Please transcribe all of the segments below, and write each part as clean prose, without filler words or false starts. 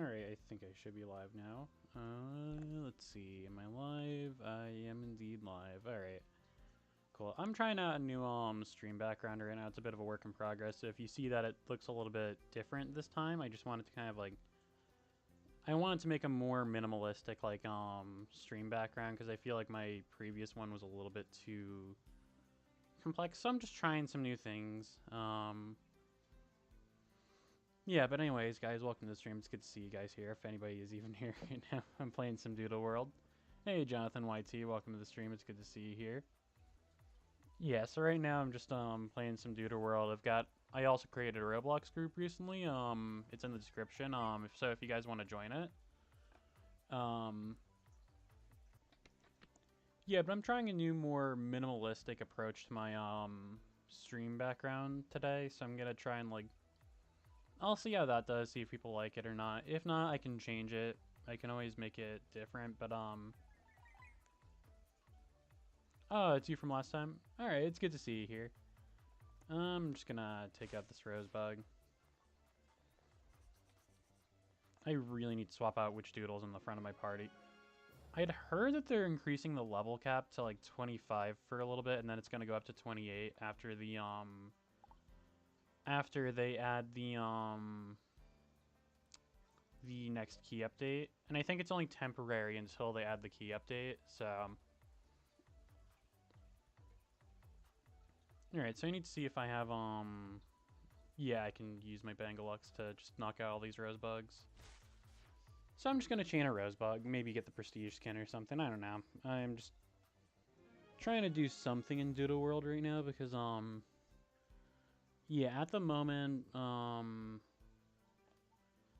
Alright, I think I should be live now. Let's see. Am I live? I am indeed live. Alright. Cool. I'm trying out a new stream background right now. It's a bit of a work in progress. So if you see that it looks a little bit different this time, I just wanted to kind of like I wanted to make a more minimalistic like stream background because I feel like my previous one was a little bit too complex. So I'm just trying some new things. Yeah, but anyways, guys, welcome to the stream. It's good to see you guys here, if anybody is even here right now. I'm playing some Doodle World. Hey, Jonathan YT, welcome to the stream. It's good to see you here. Yeah, so right now I'm just playing some Doodle World. I also created a Roblox group recently. It's in the description. If you guys want to join it. Yeah, but I'm trying a new, more minimalistic approach to my stream background today. So I'm gonna try and like I'll see how that does, see if people like it or not. If not, I can change it. I can always make it different, but oh, it's you from last time? Alright, it's good to see you here. I'm just gonna take out this rosebug. I really need to swap out which doodles in the front of my party. I'd heard that they're increasing the level cap to like 25 for a little bit, and then it's gonna go up to 28 after they add the next key update. And I think it's only temporary until they add the key update, so alright, so I need to see if I have yeah, I can use my Bangalux to just knock out all these rosebugs. So I'm just gonna chain a rosebug, maybe get the prestige skin or something, I don't know. I'm just trying to do something in Doodle World right now because yeah, at the moment,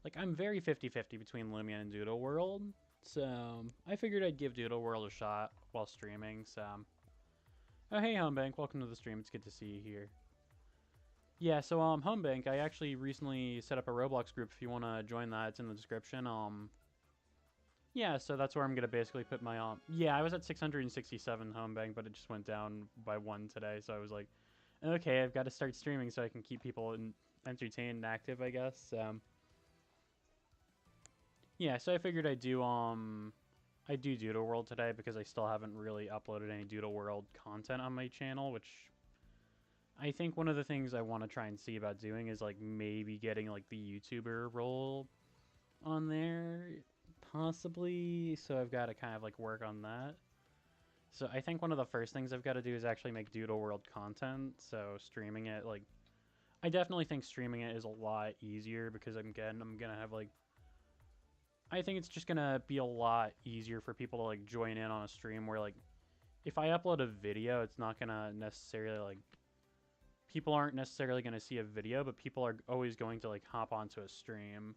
like, I'm very 50-50 between Lumia and Doodle World, so I figured I'd give Doodle World a shot while streaming, so... Oh, hey, Homebank, welcome to the stream, it's good to see you here. Yeah, so, Homebank, I actually recently set up a Roblox group if you want to join that, it's in the description, yeah, so that's where I'm going to basically put my, yeah, I was at 667 Homebank, but it just went down by 1 today, so I was like, okay, I've got to start streaming so I can keep people entertained and active, I guess, yeah, so I figured I'd do Doodle World today because I still haven't really uploaded any Doodle World content on my channel, which I think one of the things I want to try and see about doing is like maybe getting like the YouTuber role on there, possibly. So I've got to kind of like work on that. So I think one of the first things I've got to do is actually make Doodle World content. So streaming it, like, I definitely think streaming it is a lot easier because I'm gonna have like, I think it's just gonna be a lot easier for people to like join in on a stream where like if I upload a video, it's not gonna necessarily like people aren't necessarily gonna see a video, but people are always going to like hop onto a stream.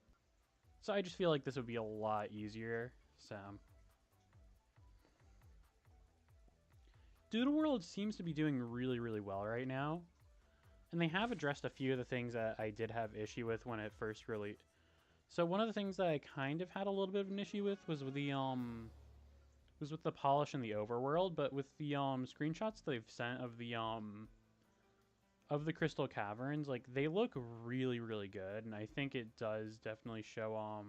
So I just feel like this would be a lot easier. So Doodle World seems to be doing really, really well right now. And they have addressed a few of the things that I did have issue with when it first released. So one of the things that I kind of had a little bit of an issue with was with the polish in the overworld, but with the screenshots they've sent of the crystal caverns, like they look really, really good, and I think it does definitely show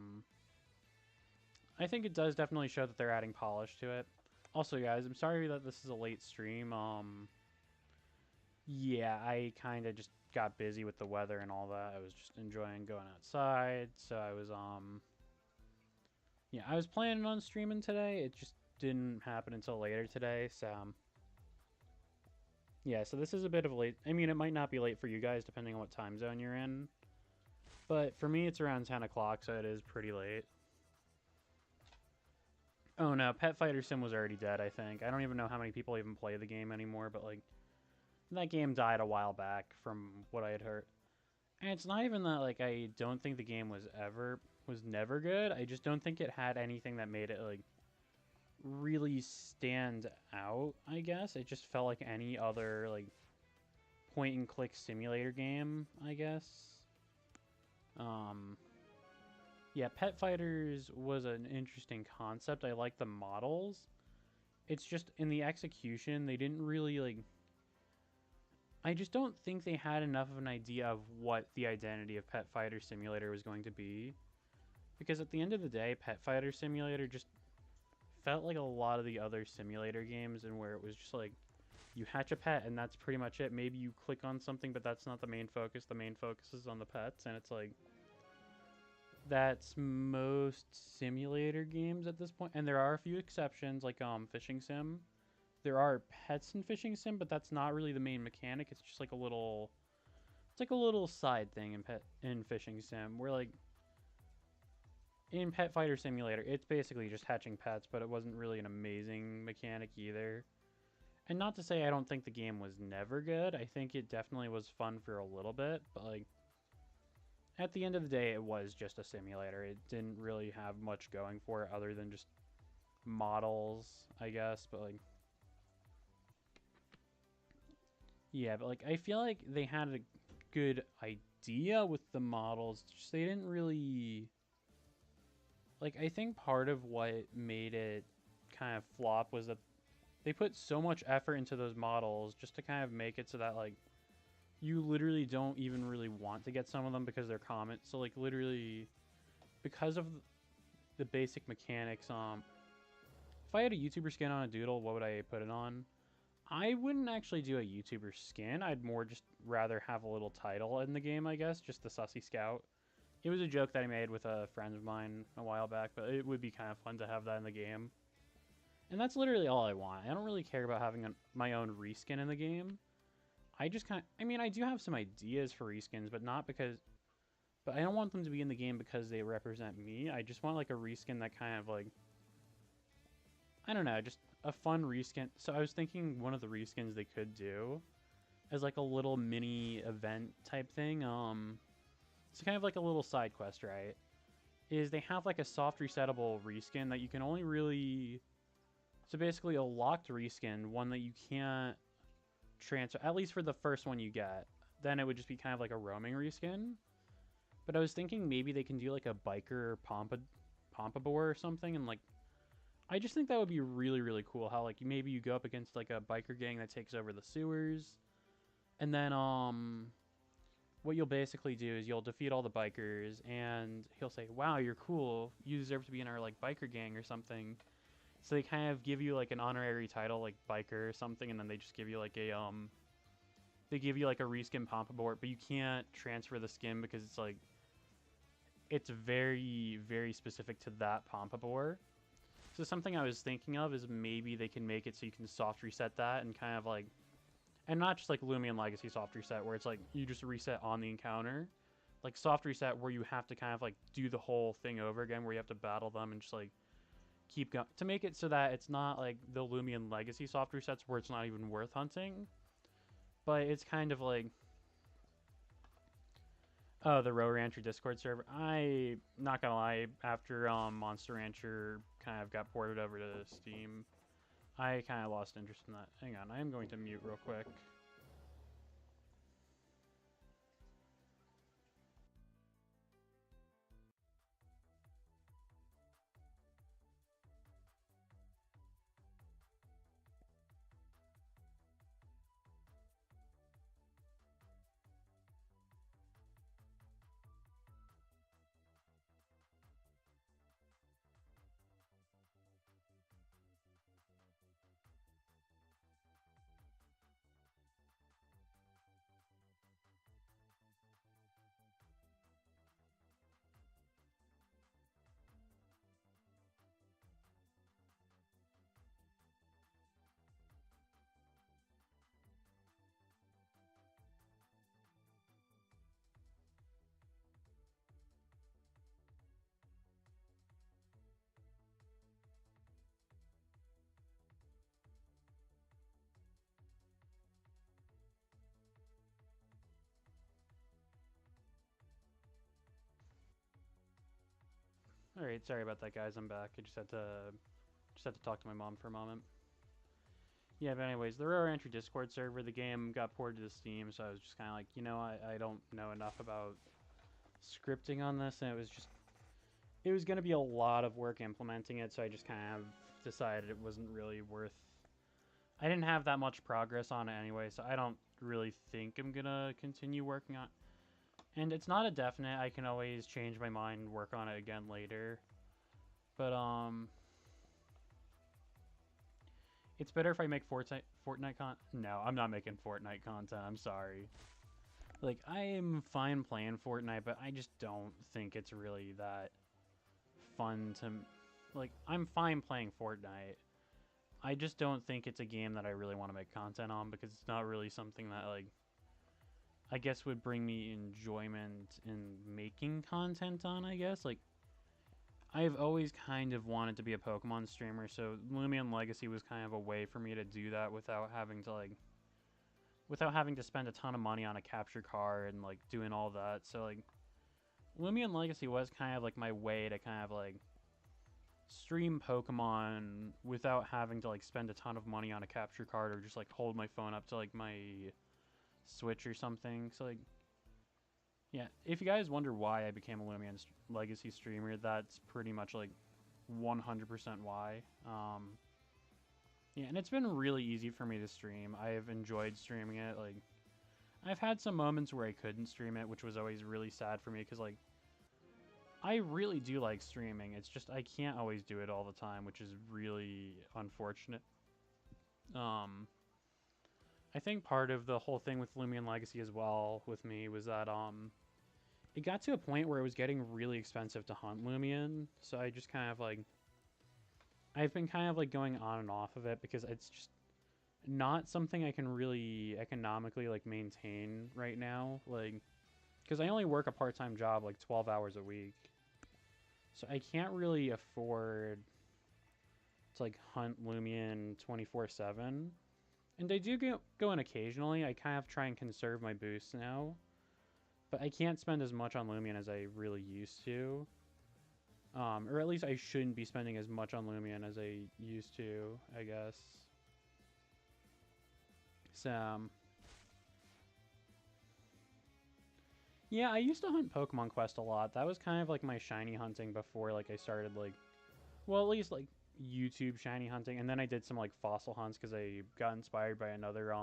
that they're adding polish to it. Also, guys, I'm sorry that this is a late stream. Yeah, I kind of just got busy with the weather and all that. I was just enjoying going outside, so I was yeah, I was planning on streaming today. It just didn't happen until later today, so yeah, so this is a bit of late. I mean, it might not be late for you guys depending on what time zone you're in, but for me it's around 10 o'clock, so it is pretty late. Oh no, Pet Fighter Sim was already dead, I think. I don't even know how many people even play the game anymore, but like that game died a while back from what I had heard. And it's not even that like I don't think the game was never good. I just don't think it had anything that made it like really stand out, I guess. It just felt like any other like point and click simulator game, I guess. Yeah, Pet Fighters was an interesting concept. I like the models. It's just in the execution, they didn't really like I just don't think they had enough of an idea of what the identity of Pet Fighter Simulator was going to be. Because at the end of the day, Pet Fighter Simulator just felt like a lot of the other simulator games, and where it was just like you hatch a pet and that's pretty much it. Maybe you click on something, but that's not the main focus. The main focus is on the pets, and it's like that's most simulator games at this point. And there are a few exceptions, like Fishing Sim. There are pets in Fishing Sim, but that's not really the main mechanic. It's just like a little, it's like a little side thing in Fishing Sim, where like in Pet Fighter Simulator, it's basically just hatching pets, but it wasn't really an amazing mechanic either. And not to say I don't think the game was never good. I think it definitely was fun for a little bit, but like at the end of the day, it was just a simulator. It didn't really have much going for it other than just models, I guess. But like, yeah, but like I feel like they had a good idea with the models. Just they didn't really like. I think part of what made it kind of flop was that they put so much effort into those models just to kind of make it so that like you literally don't even really want to get some of them because they're common. So like literally because of the basic mechanics, if I had a YouTuber skin on a Doodle, what would I put it on? I wouldn't actually do a YouTuber skin. I'd more just rather have a little title in the game, I guess, just the Sussy Scout. It was a joke that I made with a friend of mine a while back, but it would be kind of fun to have that in the game. And that's literally all I want. I don't really care about having my own reskin in the game. I just kind of, I mean, I do have some ideas for reskins, but not because, but I don't want them to be in the game because they represent me. I just want like a reskin that kind of like, I don't know, just a fun reskin. So I was thinking one of the reskins they could do as like a little mini event type thing. It's kind of like a little side quest, right? Is they have like a soft resettable reskin that you can only really, so basically a locked reskin, one that you can't transfer, at least for the first one you get. Then it would just be kind of like a roaming reskin. But I was thinking maybe they can do like a biker pompadour or something, and like I just think that would be really really cool. How like maybe you go up against like a biker gang that takes over the sewers, and then what you'll basically do is you'll defeat all the bikers, and he'll say, "Wow, you're cool. You deserve to be in our like biker gang or something." So they kind of give you like an honorary title, like biker or something, and then they just give you like a they give you like a reskin pompadour, but you can't transfer the skin because it's like it's very very specific to that pompadour. So something I was thinking of is maybe they can make it so you can soft reset that and kind of like, and not just like Lumion Legacy soft reset where it's like you just reset on the encounter, like soft reset where you have to kind of like do the whole thing over again where you have to battle them and just like keep going to make it so that it's not like the Lumion Legacy soft resets where it's not even worth hunting, but it's kind of like, oh, the Row Rancher Discord server. I not gonna lie, after Monster Rancher kind of got ported over to Steam, I kind of lost interest in that. Hang on, I am going to mute real quick. All right, sorry about that, guys. I'm back. I just had to talk to my mom for a moment. Yeah, but anyways, the Row Rancher Discord server, the game got ported to Steam, so I was just kind of like, I don't know enough about scripting on this, and it was going to be a lot of work implementing it, so I just kind of decided it wasn't really worth. I didn't have that much progress on it anyway, so I don't really think I'm going to continue working on. And it's not a definite. I can always change my mind and work on it again later. But it's better if I make Fortnite con. No, I'm not making Fortnite content. I'm sorry. Like, I am fine playing Fortnite, but I just don't think it's really that fun to. Like, I'm fine playing Fortnite. I just don't think it's a game that I really want to make content on because it's not really something that, like, I guess would bring me enjoyment in making content on, I guess. Like, I've always kind of wanted to be a Pokemon streamer, so Lumion Legacy was kind of a way for me to do that without having to, like, without having to spend a ton of money on a capture card and, like, doing all that. So, like, Lumion Legacy was kind of, like, my way to kind of, like, stream Pokemon without having to, like, spend a ton of money on a capture card or just, like, hold my phone up to, like, my Switch or something. So, like, yeah, if you guys wonder why I became a Lumion Legacy streamer, that's pretty much, like, 100% why. Yeah, and it's been really easy for me to stream. I've enjoyed streaming it. Like, I've had some moments where I couldn't stream it, which was always really sad for me because, like, I really do like streaming. It's just I can't always do it all the time, which is really unfortunate. I think part of the whole thing with Lumion Legacy as well with me was that it got to a point where it was getting really expensive to hunt Lumion, so I just kind of like I've been kind of like going on and off of it because it's just not something I can really economically like maintain right now, like because I only work a part-time job like 12 hours a week. So I can't really afford to like hunt Lumion 24/7. And I do go in occasionally. I kind of try and conserve my boosts now. But I can't spend as much on Lumion as I really used to. Or at least I shouldn't be spending as much on Lumion as I used to, I guess. So, yeah, I used to hunt Pokemon Quest a lot. That was kind of like my shiny hunting before like I started like, well, at least like YouTube shiny hunting, and then I did some like fossil hunts because I got inspired by another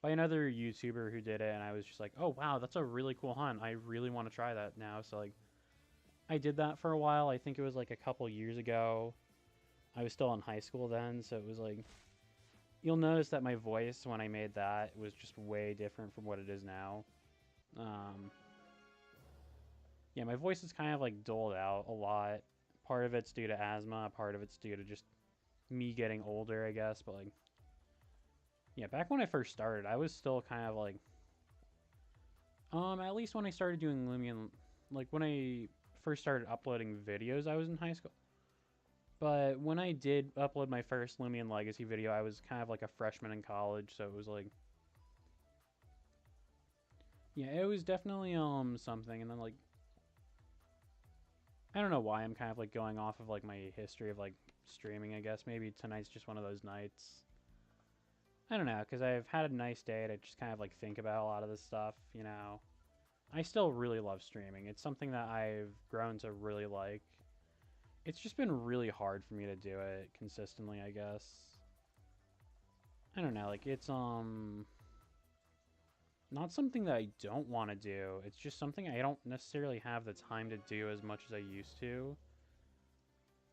YouTuber who did it, and I was just like, oh wow, that's a really cool hunt. I really want to try that now. So like, I did that for a while. I think it was like a couple years ago. I was still in high school then, so it was like, you'll notice that my voice when I made that was just way different from what it is now. Yeah, my voice is kind of like doled out a lot. Part of it's due to asthma, part of it's due to just me getting older, I guess. But like, yeah, back when I first started, I was still kind of like, at least when I started doing Lumion, like when I first started uploading videos, I was in high school. But when I did upload my first Lumion Legacy video, I was kind of like a freshman in college, so it was like, yeah, it was definitely something. And then like, I don't know why I'm kind of like going off of like my history of like streaming, I guess. Maybe tonight's just one of those nights. I don't know, because I've had a nice day to just kind of like think about a lot of this stuff, you know. I still really love streaming. It's something that I've grown to really like. It's just been really hard for me to do it consistently, I guess. I don't know, like it's not something that I don't want to do. It's just something I don't necessarily have the time to do as much as I used to.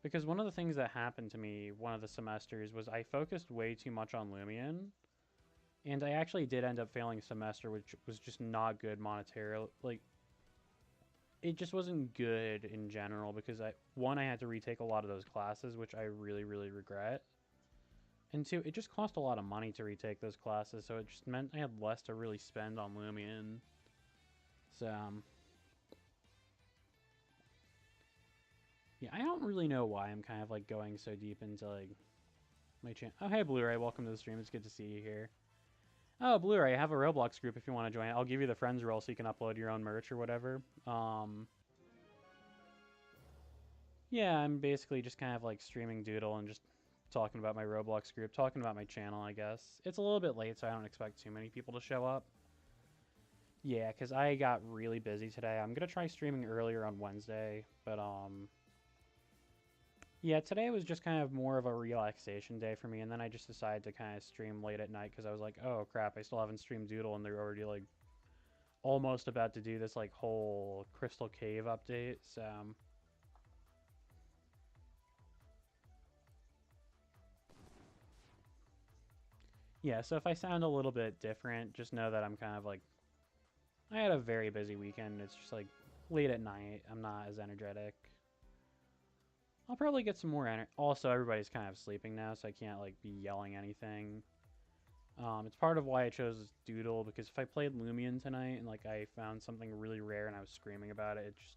Because one of the things that happened to me one of the semesters was I focused way too much on Lumion. And I actually did end up failing a semester, which was just not good monetarily. Like, it just wasn't good in general because I had to retake a lot of those classes, which I really, really regret. And two, it just cost a lot of money to retake those classes, so it just meant I had less to really spend on Lumion. So, yeah, I don't really know why I'm kind of like going so deep into like my channel. Oh, hey, Blu-ray, welcome to the stream. It's good to see you here. Oh, Blu-ray, I have a Roblox group if you want to join. I'll give you the friends role so you can upload your own merch or whatever. Yeah, I'm basically just kind of like streaming Doodle and just talking about my Roblox group, talking about my channel, I guess. It's a little bit late, so I don't expect too many people to show up. Yeah, because I got really busy today. I'm going to try streaming earlier on Wednesday, but, yeah, today was just kind of more of a relaxation day for me, and then I just decided to kind of stream late at night because I was like, oh, crap, I still haven't streamed Doodle, and they're already, like, almost about to do this like whole Crystal Cave update, so yeah, so if I sound a little bit different, just know that I'm kind of like I had a very busy weekend. It's just like late at night. I'm not as energetic. I'll probably get some more energy. Also, everybody's kind of sleeping now, so I can't like be yelling anything. It's part of why I chose Doodle, because if I played Lumion tonight and like I found something really rare and I was screaming about it, it just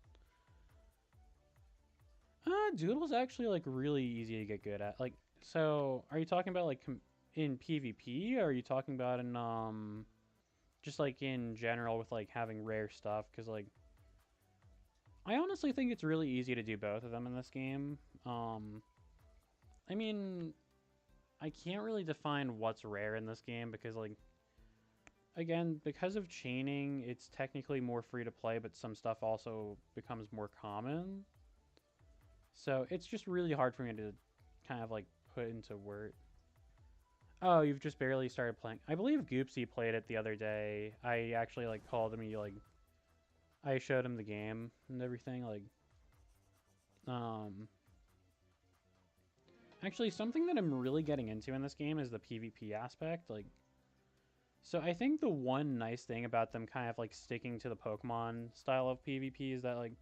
Doodle's actually like really easy to get good at. Like, so are you talking about like in PvP, or are you talking about in just like in general with like having rare stuff? Because like I honestly think it's really easy to do both of them in this game. I mean, I can't really define what's rare in this game because like again, because of chaining, it's technically more free to play, but some stuff also becomes more common. So it's just really hard for me to kind of like put into word. Oh, you've just barely started playing. I believe Goopsy played it the other day. I actually like called him. He like I showed him the game and everything. Like, um, actually, something that I'm really getting into in this game is the PvP aspect. Like, so I think the one nice thing about them kind of like sticking to the Pokemon style of PvP is that like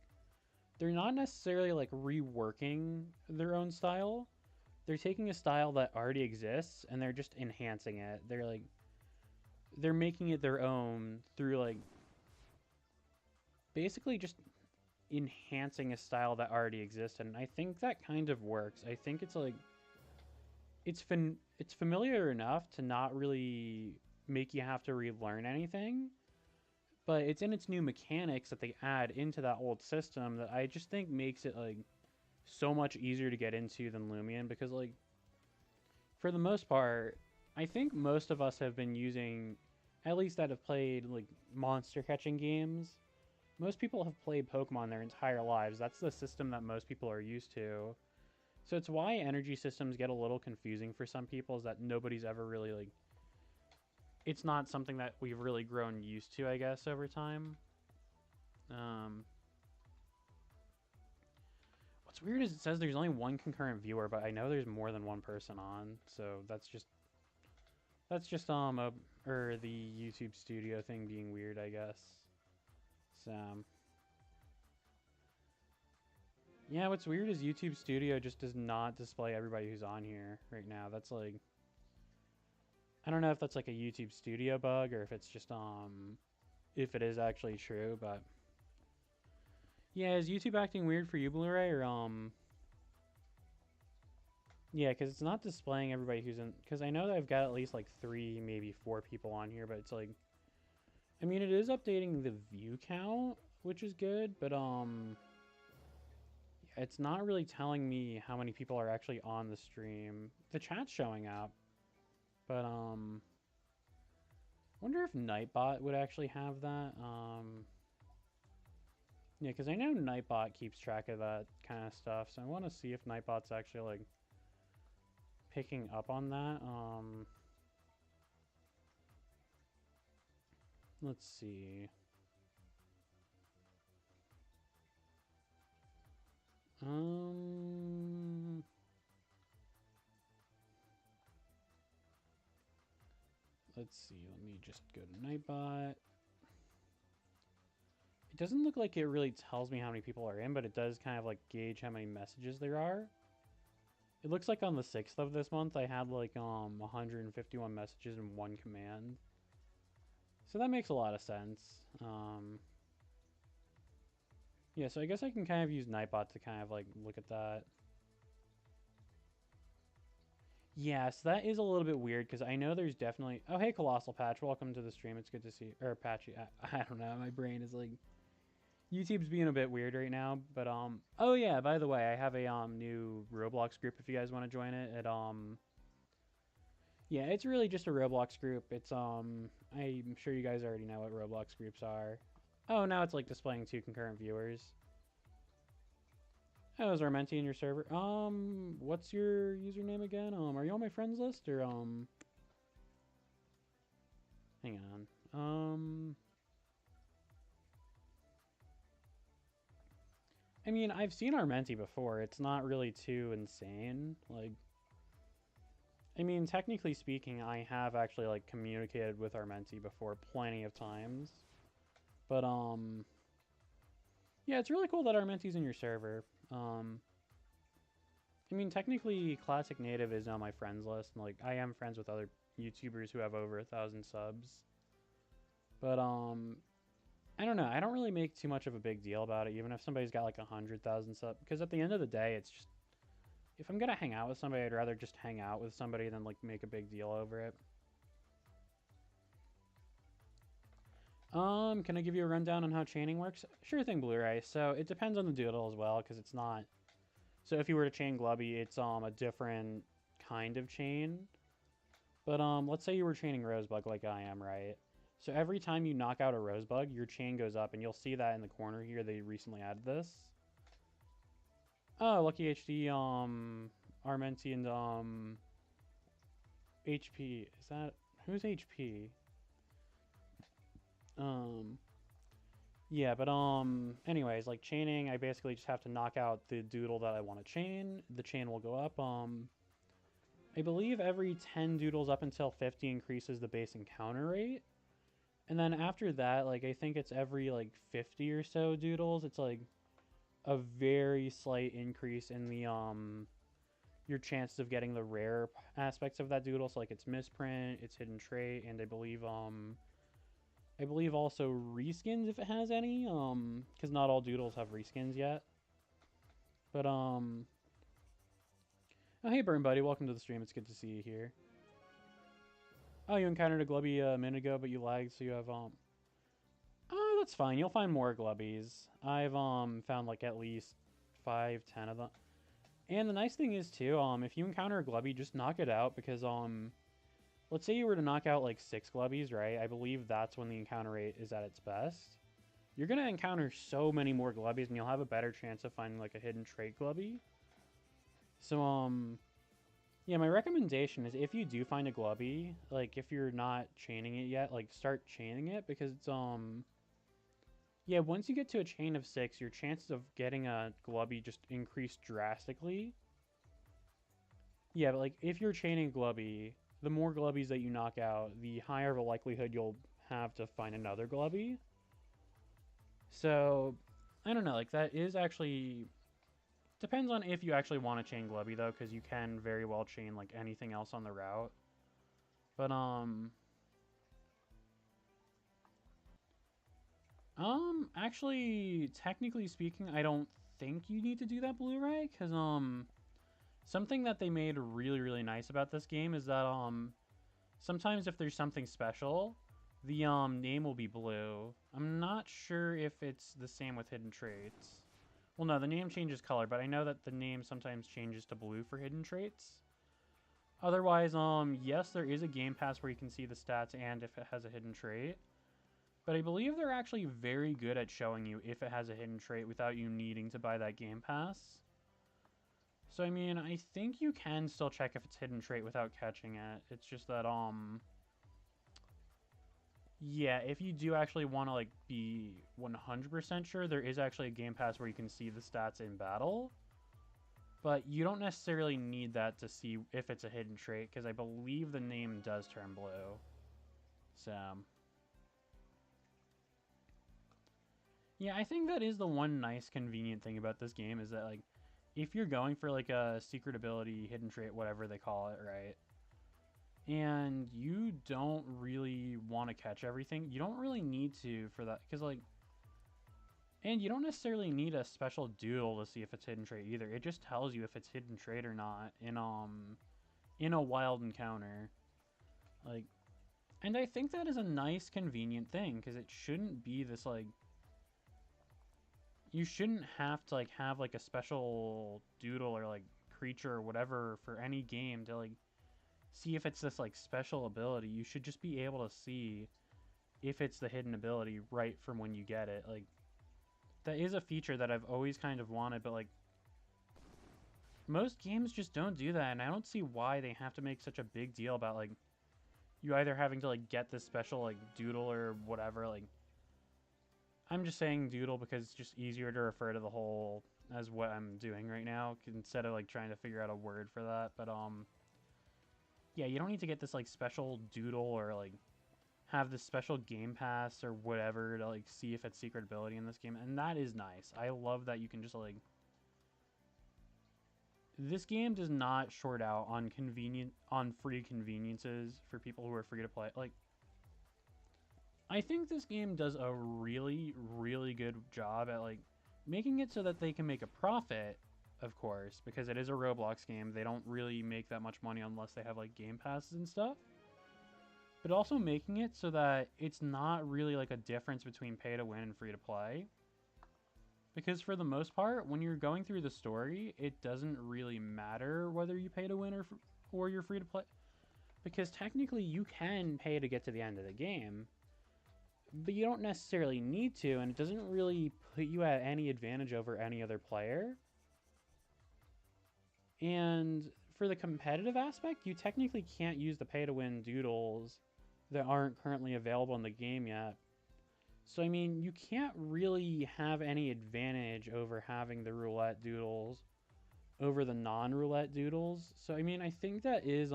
they're not necessarily like reworking their own style. They're taking a style that already exists and they're just enhancing it. They're making it their own through like basically just enhancing a style that already existed, and I think that kind of works. I think it's like it's familiar enough to not really make you have to relearn anything, but it's in its new mechanics that they add into that old system that I just think makes it like so much easier to get into than Lumion, because like for the most part, I think most of us have been using, at least that have played like monster catching games, most people have played Pokemon their entire lives. That's the system that most people are used to. So it's why energy systems get a little confusing for some people, is that nobody's ever really like it's not something that we've really grown used to, I guess, over time. Um what's weird is it says there's only one concurrent viewer, but I know there's more than one person on, so or the YouTube studio thing being weird, I guess. So yeah, what's weird is YouTube Studio just does not display everybody who's on here right now. That's like, I don't know if that's like a YouTube Studio bug or if it's just if it is actually true, but yeah, is YouTube acting weird for you, Blu-ray, or yeah, because it's not displaying everybody who's in, because I know that I've got at least like 3, maybe 4 people on here, but it's like, I mean, it is updating the view count, which is good, but it's not really telling me how many people are actually on the stream. The chat's showing up, but wonder if Nightbot would actually have that. Yeah, because I know Nightbot keeps track of that kind of stuff, so I want to see if Nightbot's actually like picking up on that. Let's see. Let's see. Let me just go to Nightbot. It doesn't look like it really tells me how many people are in, but it does kind of like gauge how many messages there are. It looks like on the 6th of this month, I had like 151 messages in one command. So that makes a lot of sense. Yeah, so I guess I can kind of use Nightbot to kind of like look at that. Yeah, so that is a little bit weird because I know there's definitely... Oh, hey, Colossal Patch. Welcome to the stream. It's good to see... Or Patchy. I don't know. My brain is like... YouTube's being a bit weird right now, but oh yeah, by the way, I have a new Roblox group if you guys want to join it. Yeah, it's really just a Roblox group. It's I'm sure you guys already know what Roblox groups are. Oh, now it's like displaying 2 concurrent viewers. Oh, is Armenti in your server? What's your username again? Are you on my friends list or hang on. mean, I've seen Armenti before. It's not really too insane. Like, I mean, technically speaking, I have actually, like, communicated with Armenti before plenty of times. But, yeah, it's really cool that Armenti's in your server. I mean, technically, Classic Native is on my friends list. And, like, I am friends with other YouTubers who have over 1,000 subs. But, I don't know. I don't really make too much of a big deal about it, even if somebody's got, like, 100,000 subs. Because at the end of the day, it's just, if I'm gonna hang out with somebody, I'd rather just hang out with somebody than, like, make a big deal over it. Can I give you a rundown on how chaining works? Sure thing, Blu-ray. So it depends on the doodle as well, because it's not... So if you were to chain Glubby, it's a different kind of chain. But let's say you were chaining Rosebug like I am, right? So every time you knock out a Rosebug, your chain goes up, and you'll see that in the corner here. They recently added this. Oh, Lucky HD, Armenti, and HP. Is that... Who's HP? Yeah, but anyways, like chaining, I basically just have to knock out the doodle that I want to chain. The chain will go up. I believe every 10 doodles up until 50 increases the base encounter rate. And then after that, like I think it's every like 50 or so doodles, it's like a very slight increase in the your chances of getting the rare aspects of that doodle. So like its misprint, its hidden trait, and I believe also reskins if it has any, because not all doodles have reskins yet. But oh hey Burn Buddy, welcome to the stream. It's good to see you here. Oh, you encountered a Glubby a minute ago, but you lagged, so you have oh, that's fine. You'll find more Glubbies. I've found like at least 5, 10 of them. And the nice thing is too, if you encounter a Glubby, just knock it out, because let's say you were to knock out like 6 Glubbies, right? I believe that's when the encounter rate is at its best. You're going to encounter so many more Glubbies, and you'll have a better chance of finding like a hidden trait Glubby. So, yeah, my recommendation is if you do find a Glubby, like if you're not chaining it yet, like start chaining it, because it's, yeah, once you get to a chain of 6, your chances of getting a Glubby just increase drastically. Yeah, but like if you're chaining Glubby, the more Glubbies that you knock out, the higher the likelihood you'll have to find another Glubby. So, I don't know, like that is actually... Depends on if you actually want to chain Glubby though, because you can very well chain like anything else on the route. But, actually, technically speaking, I don't think you need to do that, Blu-ray, because, something that they made really, really nice about this game is that, sometimes if there's something special, the, name will be blue. I'm not sure if it's the same with hidden traits. Well, no, the name changes color, but I know that the name sometimes changes to blue for hidden traits. Otherwise, yes, there is a game pass where you can see the stats and if it has a hidden trait. But I believe they're actually very good at showing you if it has a hidden trait without you needing to buy that game pass. So, I mean, I think you can still check if it's hidden trait without catching it. It's just that, yeah, if you do actually want to, like, be 100% sure, there is actually a game pass where you can see the stats in battle. But you don't necessarily need that to see if it's a hidden trait, because I believe the name does turn blue. So... yeah, I think that is the one nice, convenient thing about this game, is that, like, if you're going for, like, a secret ability, hidden trait, whatever they call it, right? And you don't really want to catch everything, you don't really need to for that, because, like... And you don't necessarily need a special doodle to see if it's hidden trait either. It just tells you if it's hidden trait or not in a wild encounter. Like... And I think that is a nice, convenient thing, because it shouldn't be this, like... You shouldn't have to, like, have, like, a special doodle or, like, creature or whatever for any game to, like, see if it's this, like, special ability. You should just be able to see if it's the hidden ability right from when you get it. Like, that is a feature that I've always kind of wanted, but, like, most games just don't do that, and I don't see why they have to make such a big deal about, like, you either having to, like, get this special, like, doodle or whatever, like... I'm just saying doodle because it's just easier to refer to the whole as what I'm doing right now instead of like trying to figure out a word for that. But yeah, you don't need to get this like special doodle or like have this special game pass or whatever to like see if it's secret ability in this game, and that is nice. I love that you can just like, this game does not short out on free conveniences for people who are free to play. Like, I think this game does a really, really good job at like making it so that they can make a profit, of course, because it is a Roblox game. They don't really make that much money unless they have like game passes and stuff. But also making it so that it's not really like a difference between pay to win and free to play. Because for the most part, when you're going through the story, it doesn't really matter whether you pay to win or you're free to play. Because technically you can pay to get to the end of the game, but you don't necessarily need to, and it doesn't really put you at any advantage over any other player. And for the competitive aspect, you technically can't use the pay-to-win doodles that aren't currently available in the game yet. So, I mean, you can't really have any advantage over having the roulette doodles over the non-roulette doodles. So, I mean, I think that is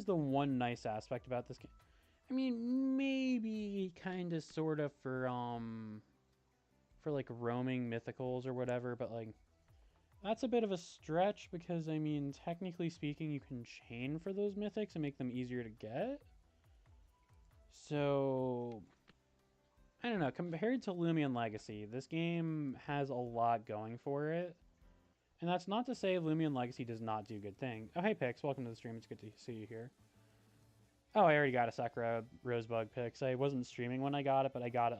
the one nice aspect about this game. I mean, maybe kind of sort of for like roaming mythicals or whatever, but like that's a bit of a stretch because I mean, technically speaking, you can chain for those mythics and make them easier to get. So I don't know, compared to Lumion Legacy, this game has a lot going for it. And that's not to say Lumion Legacy does not do good things. Oh, hey, Pix. Welcome to the stream. It's good to see you here. Oh, I already got a Sakura Rosebud Pix. I wasn't streaming when I got it, but I got it,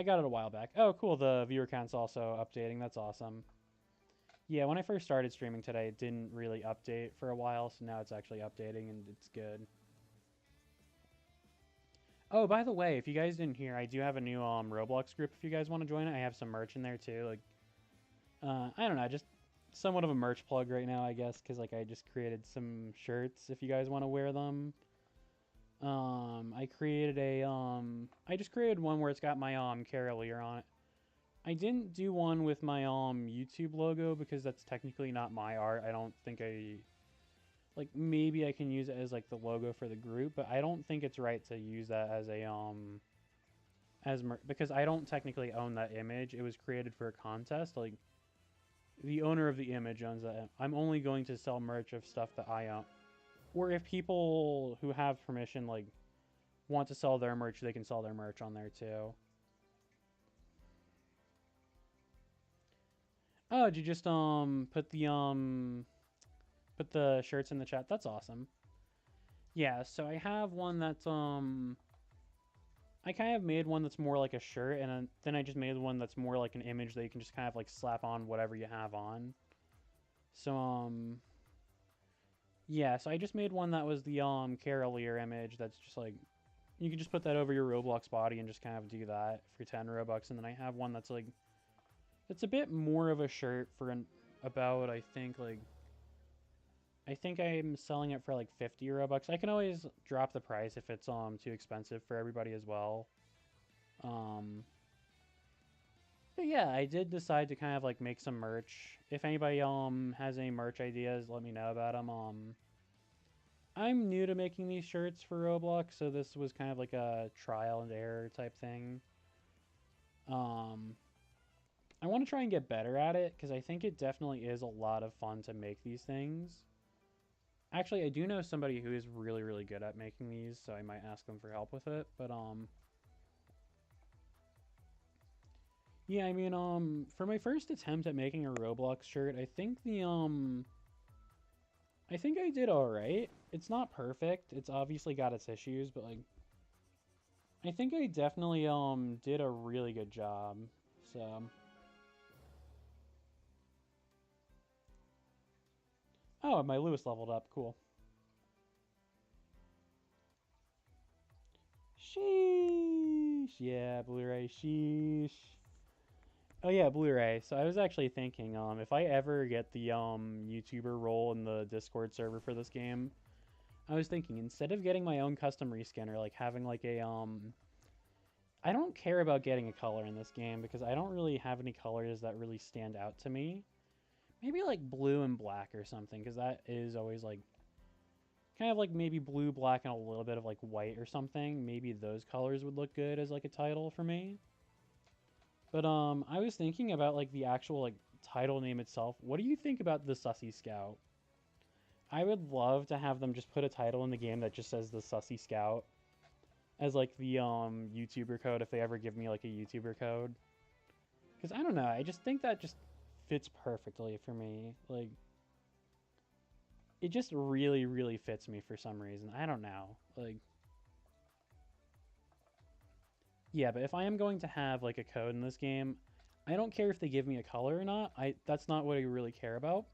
a while back. Oh, cool. The viewer count's also updating. That's awesome. Yeah, when I first started streaming today, it didn't really update for a while, so now it's actually updating, and it's good. Oh, by the way, if you guys didn't hear, I do have a new Roblox group if you guys want to join it. I have some merch in there, too. Like, I don't know, just somewhat of a merch plug right now, I guess, because like I just created some shirts if you guys want to wear them. I just created one where it's got my Carolier on it. I didn't do one with my YouTube logo because that's technically not my art. I don't think like maybe I can use it as like the logo for the group, but I don't think it's right to use that as a because I don't technically own that image. It was created for a contest. Like, the owner of the image owns that. I'm only going to sell merch of stuff that I own. Or if people who have permission, like, want to sell their merch, they can sell their merch on there, too. Oh, did you just, put the shirts in the chat? That's awesome. Yeah, so I have one that's, I kind of made one that's more like a shirt, and then I just made one that's more like an image that you can just kind of like slap on whatever you have on. So, yeah, so I just made one that was the Carolier image that's just like, you can just put that over your Roblox body and just kind of do that for 10 Robux. And then I have one that's like, it's a bit more of a shirt for about, I think I'm selling it for like 50 Robux. I can always drop the price if it's too expensive for everybody as well. But yeah, I did decide to kind of like make some merch. If anybody has any merch ideas, let me know about them. I'm new to making these shirts for Roblox, so this was kind of like a trial and error type thing. I want to try and get better at it because I think it definitely is a lot of fun to make these things. Actually, I do know somebody who is really, really good at making these, so I might ask them for help with it. But, yeah, I mean, for my first attempt at making a Roblox shirt, I think I did alright. It's not perfect. It's obviously got its issues, but, like, I think I definitely, did a really good job. So... Oh, my Lewis leveled up. Cool. Sheesh. Yeah, Blu-ray. Sheesh. Oh, yeah, Blu-ray. So I was actually thinking, if I ever get the YouTuber role in the Discord server for this game, I was thinking, instead of getting my own custom reskin or, like, having, like, I don't care about getting a color in this game because I don't really have any colors that really stand out to me. Maybe like blue and black or something, because that is always like kind of like maybe blue, black, and a little bit of like white or something. Maybe those colors would look good as like a title for me. But I was thinking about like the actual like title name itself. What do you think about the Sussy Scout? I would love to have them just put a title in the game that just says the Sussy Scout as like the YouTuber code if they ever give me like a YouTuber code. Because I don't know, I just think that just fits perfectly for me. Like, it just really, really fits me for some reason. I don't know. Like, yeah, but if I am going to have like a code in this game, I don't care if they give me a color or not. That's not what I really care about.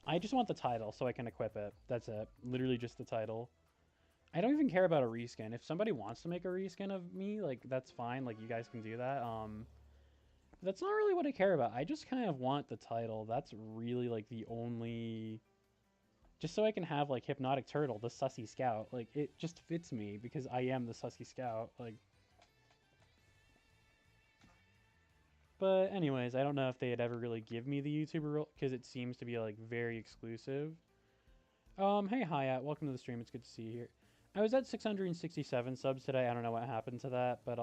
I just want the title so I can equip it. That's it. Literally just the title. I don't even care about a reskin. If somebody wants to make a reskin of me, like that's fine. Like you guys can do that. That's not really what I care about. I just kind of want the title. That's really like the only just so I can have like Hypnotic Turtle, the Sussy Scout. Like it just fits me because I am the Sussy Scout. Like but anyways, I don't know if they'd ever really give me the YouTuber role because it seems to be like very exclusive. Hey Hayat, welcome to the stream. It's good to see you here. I was at 667 subs today. I don't know what happened to that, but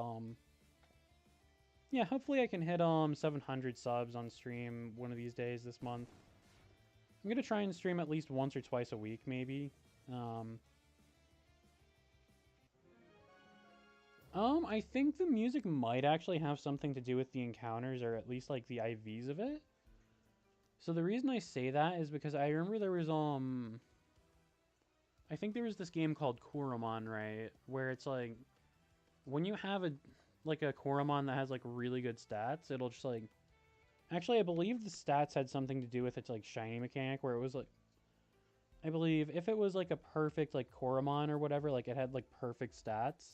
yeah, hopefully I can hit 700 subs on stream one of these days this month. I'm gonna try and stream at least once or twice a week, maybe. I think the music might actually have something to do with the encounters, or at least like the IVs of it. So the reason I say that is because I remember there was I think there was this game called Kuromon, right? Where it's like when you have a Kuromon that has like really good stats, it'll just like actually I believe the stats had something to do with its like shiny mechanic where it was like I believe if it was like a perfect like Kuromon or whatever, like it had like perfect stats,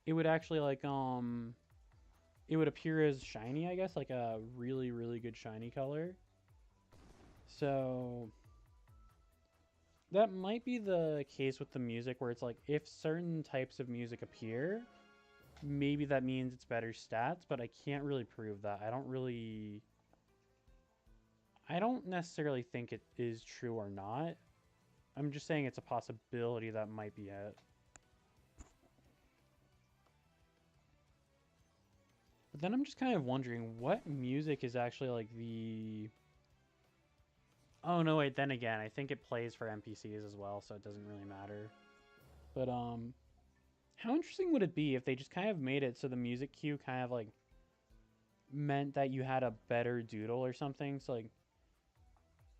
it would actually like it would appear as shiny, I guess, like a really, really good shiny color. So that might be the case with the music where it's like if certain types of music appear, maybe that means it's better stats, but I can't really prove that. I don't necessarily think it is true or not. I'm just saying it's a possibility that might be it. But then I'm just kind of wondering what music is actually like the... Oh, no, wait, then again, I think it plays for NPCs as well, so it doesn't really matter. But, how interesting would it be if they just kind of made it so the music cue kind of, like, meant that you had a better doodle or something? So, like,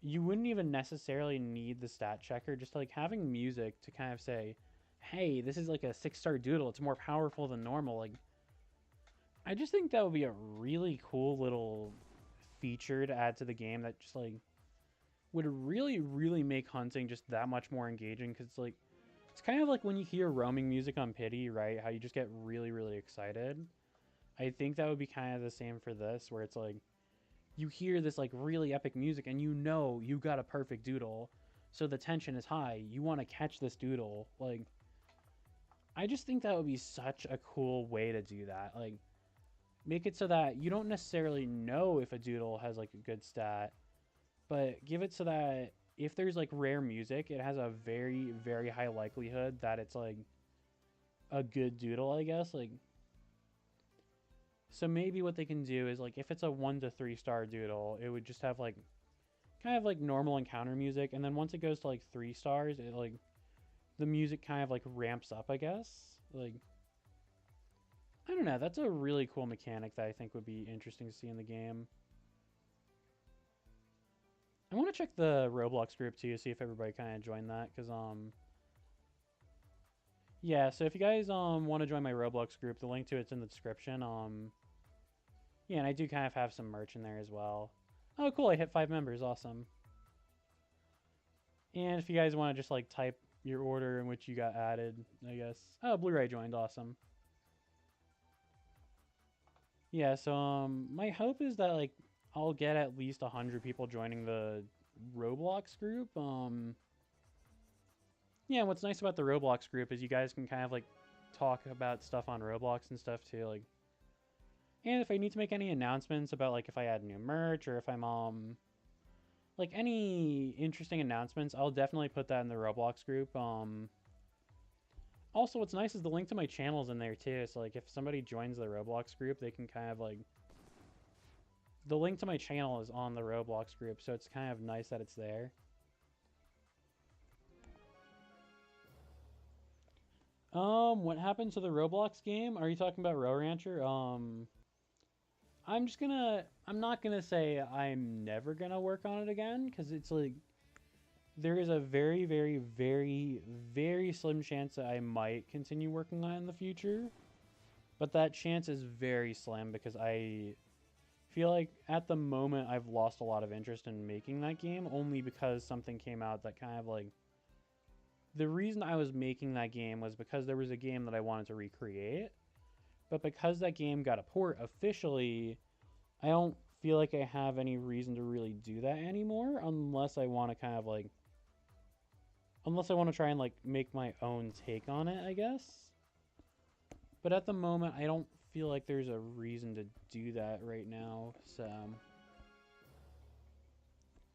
you wouldn't even necessarily need the stat checker, just, like, having music to kind of say, hey, this is, like, a 6-star doodle. It's more powerful than normal. Like, I just think that would be a really cool little feature to add to the game that just, like, would really, really make hunting just that much more engaging because, like, it's kind of like when you hear roaming music on Pity, right? How you just get really, really excited. I think that would be kind of the same for this, where it's like, you hear this, like, really epic music and you know you got a perfect doodle, so the tension is high. You want to catch this doodle. Like, I just think that would be such a cool way to do that. Like, make it so that you don't necessarily know if a doodle has, like, a good stat, but give it so that if there's like rare music, it has a very, very high likelihood that it's like a good doodle, I guess. Like, so maybe what they can do is like if it's a 1 to 3 star doodle, it would just have like kind of like normal encounter music, and then once it goes to like 3 stars, it like the music kind of like ramps up, I guess. Like, I don't know. That's a really cool mechanic that I think would be interesting to see in the game. I want to check the Roblox group too, see if everybody kind of joined that, because yeah. So if you guys want to join my Roblox group, the link to it's in the description. Yeah, and I do kind of have some merch in there as well. Oh, cool! I hit 5 members. Awesome. And if you guys want to just like type your order in which you got added, I guess. Oh, Blu-ray joined. Awesome. Yeah. So my hope is that like I'll get at least 100 people joining the Roblox group. Yeah, what's nice about the Roblox group is you guys can kind of like talk about stuff on Roblox and stuff too. Like, And if I need to make any announcements about like if I add new merch or if I'm like any interesting announcements, I'll definitely put that in the Roblox group. Also, what's nice is the link to my channel's in there too. So like if somebody joins the Roblox group, they can kind of like the link to my channel is on the Roblox group, so it's kind of nice that it's there. What happened to the Roblox game? Are you talking about Row Rancher? I'm not gonna say I'm never gonna work on it again, because it's like, there is a very, very, very, very slim chance that I might continue working on it in the future. But that chance is very slim because I feel like at the moment I've lost a lot of interest in making that game, only because something came out that kind of like, the reason I was making that game was because there was a game that I wanted to recreate, but because that game got a port officially, I don't feel like I have any reason to really do that anymore, unless I want to kind of like, unless I want to try and like make my own take on it, I guess. But at the moment, I don't feel like there's a reason to do that right now, so.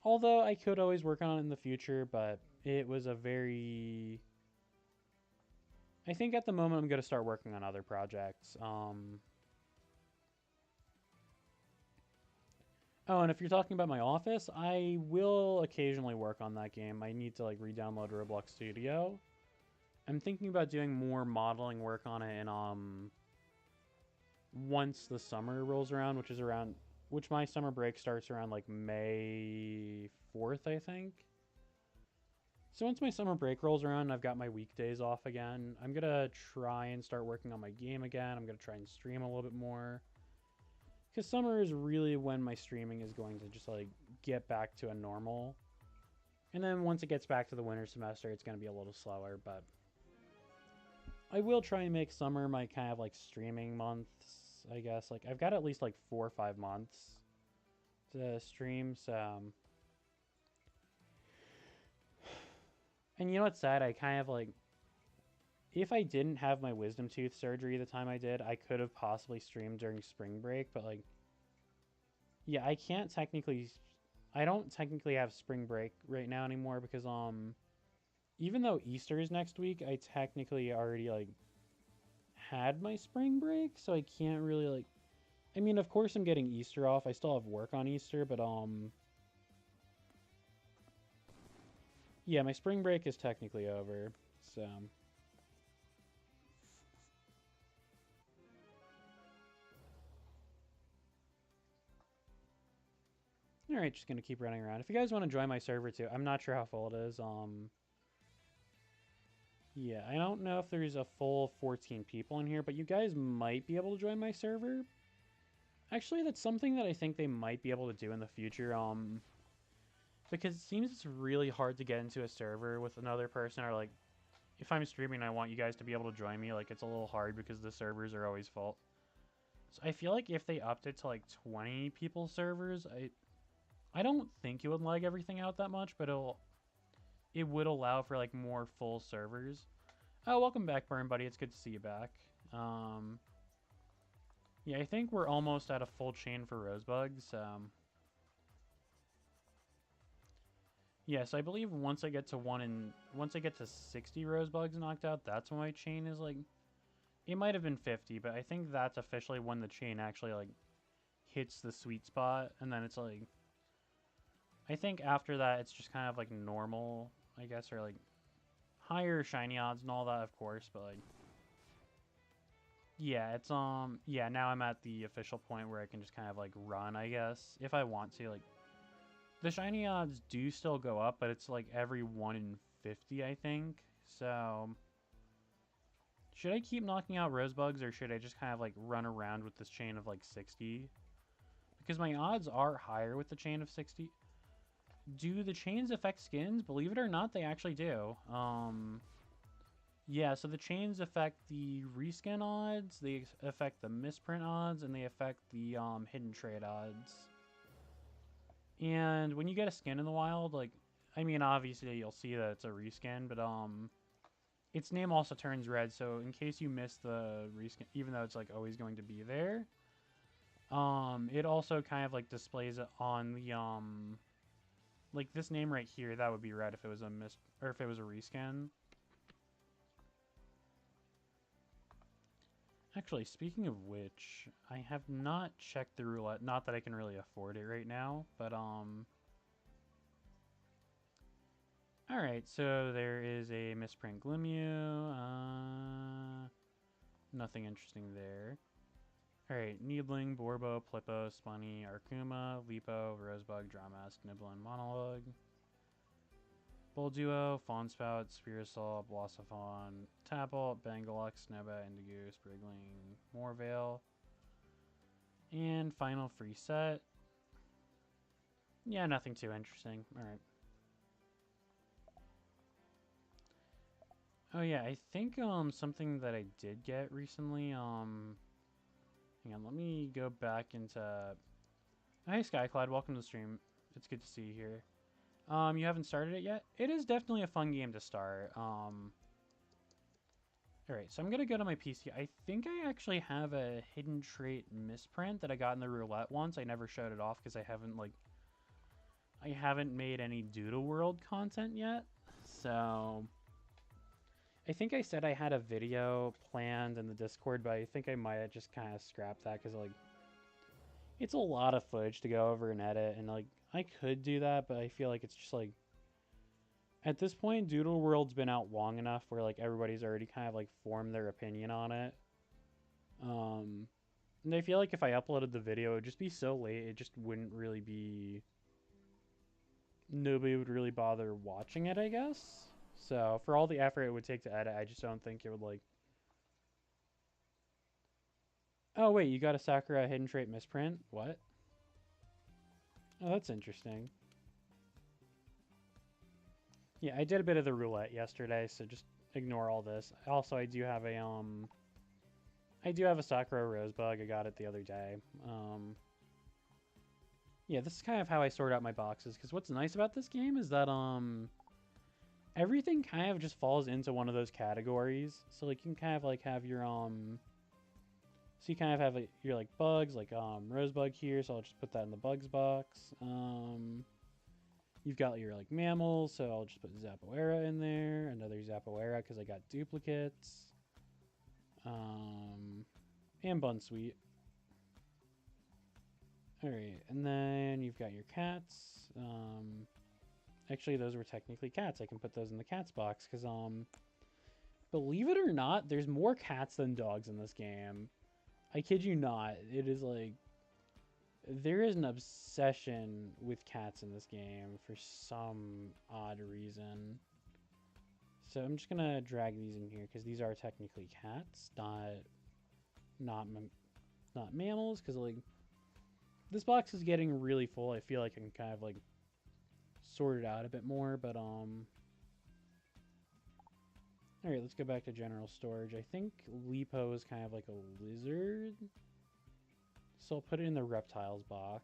Although I could always work on it in the future, but it was a very... I think at the moment I'm going to start working on other projects. Oh, and if you're talking about my office, I will occasionally work on that game. I need to like re-download Roblox Studio. I'm thinking about doing more modeling work on it, and once the summer rolls around, which my summer break starts around like May 4th, I think. So once my summer break rolls around and I've got my weekdays off again, I'm going to try and start working on my game again. I'm going to try and stream a little bit more. Because summer is really when my streaming is going to just like get back to a normal. And then once it gets back to the winter semester, it's going to be a little slower, but I will try and make summer my kind of like streaming months, I guess. Like I've got at least like 4 or 5 months to stream, so. And you know what's sad? I kind of like, if I didn't have my wisdom tooth surgery the time I did, I could have possibly streamed during spring break, but like, yeah, I don't technically have spring break right now anymore because, even though Easter is next week, I technically already like had my spring break, so I can't really like, I mean, of course I'm getting Easter off. I still have work on Easter, but, yeah, my spring break is technically over, so. Alright, just gonna keep running around. If you guys want to join my server too, I'm not sure how full it is. Yeah, I don't know if there's a full 14 people in here, but you guys might be able to join my server. Actually, that's something that I think they might be able to do in the future, because it seems it's really hard to get into a server with another person, or like, if I'm streaming, I want you guys to be able to join me. Like, it's a little hard because the servers are always full. So I feel like if they upped it to like 20 people servers, I don't think it would lag everything out that much, but it would allow for like more full servers. Oh, welcome back, Burn Buddy. It's good to see you back. Yeah, I think we're almost at a full chain for rosebugs. Yeah, so I believe once I get to 60 rosebugs knocked out, that's when my chain is like, it might have been 50, but I think that's officially when the chain actually like hits the sweet spot, and then it's like, I think after that it's just kind of like normal, I guess, or like higher shiny odds and all that, of course, but like, yeah, it's yeah, now I'm at the official point where I can just kind of like run, I guess, if I want to. Like, the shiny odds do still go up, but it's like every 1 in 50, I think. So should I keep knocking out rosebugs, or should I just kind of like run around with this chain of like 60? Because my odds are higher with the chain of 60. Do the chains affect skins? Believe it or not, they actually do. Yeah, so the chains affect the reskin odds, they affect the misprint odds, and they affect the hidden trade odds. And when you get a skin in the wild, like, I mean, obviously you'll see that it's a reskin, but its name also turns red, so in case you miss the reskin, even though it's like always going to be there, It also kind of like displays it on the like this name right here. That would be red if it was a or if it was a reskin. Actually, speaking of which, I have not checked the roulette. Not that I can really afford it right now, but Alright, so there is a misprint Gloomew. Nothing interesting there. Alright, Needling, Borbo, Plippo, Spunny, Arkuma, Lipo, Rosebug, Dramask, Niblin, Monologue. Bolduo, Fawnspout, Spirosol, Blossophon, Tapple, Bangalux, Sneba, Indigo, Sprigling, Morvale. And final free set. Yeah, nothing too interesting. Alright. Oh yeah, I think something that I did get recently, hang on, let me go back into Hi Skycloud, welcome to the stream. It's good to see you here. You haven't started it yet? It is definitely a fun game to start. Alright, so I'm gonna go to my PC. I think I actually have a hidden trait misprint that I got in the roulette once. I never showed it off because I haven't made any Doodle World content yet. So I think I said I had a video planned in the Discord, but I think I might have just kind of scrapped that because, like, it's a lot of footage to go over and edit, and, like, I could do that, but I feel like it's just, like, at this point, Doodle World's been out long enough where, like, everybody's already kind of, like, formed their opinion on it. And I feel like if I uploaded the video, it would just be so late, it just wouldn't really be... Nobody would really bother watching it, I guess. So, for all the effort it would take to edit, I just don't think it would, like... Oh, wait, you got a Sakura hidden trait misprint? What? Oh, that's interesting. Yeah, I did a bit of the roulette yesterday, so just ignore all this. Also, I do have a Sakura Rosebug. I got it the other day. Yeah, this is kind of how I sort out my boxes, because what's nice about this game is that, everything kind of just falls into one of those categories. So, like, you can kind of, like, have your, so you kind of have, like, your, like, bugs, like, Rosebug here, so I'll just put that in the bugs box. You've got your, like, mammals, so I'll just put Zapoera in there. Another Zapoera, because I got duplicates. And Bunsweet. Alright, and then you've got your cats. Actually, those were technically cats. I can put those in the cats box, because, believe it or not, there's more cats than dogs in this game. I kid you not. It is, like... There is an obsession with cats in this game for some odd reason. So I'm just gonna drag these in here because these are technically cats, not mammals. Because, like, this box is getting really full. I feel like I can kind of, like, sort it out a bit more. But all right, let's go back to general storage. I think Lipo is kind of like a lizard. So I'll put it in the reptiles box.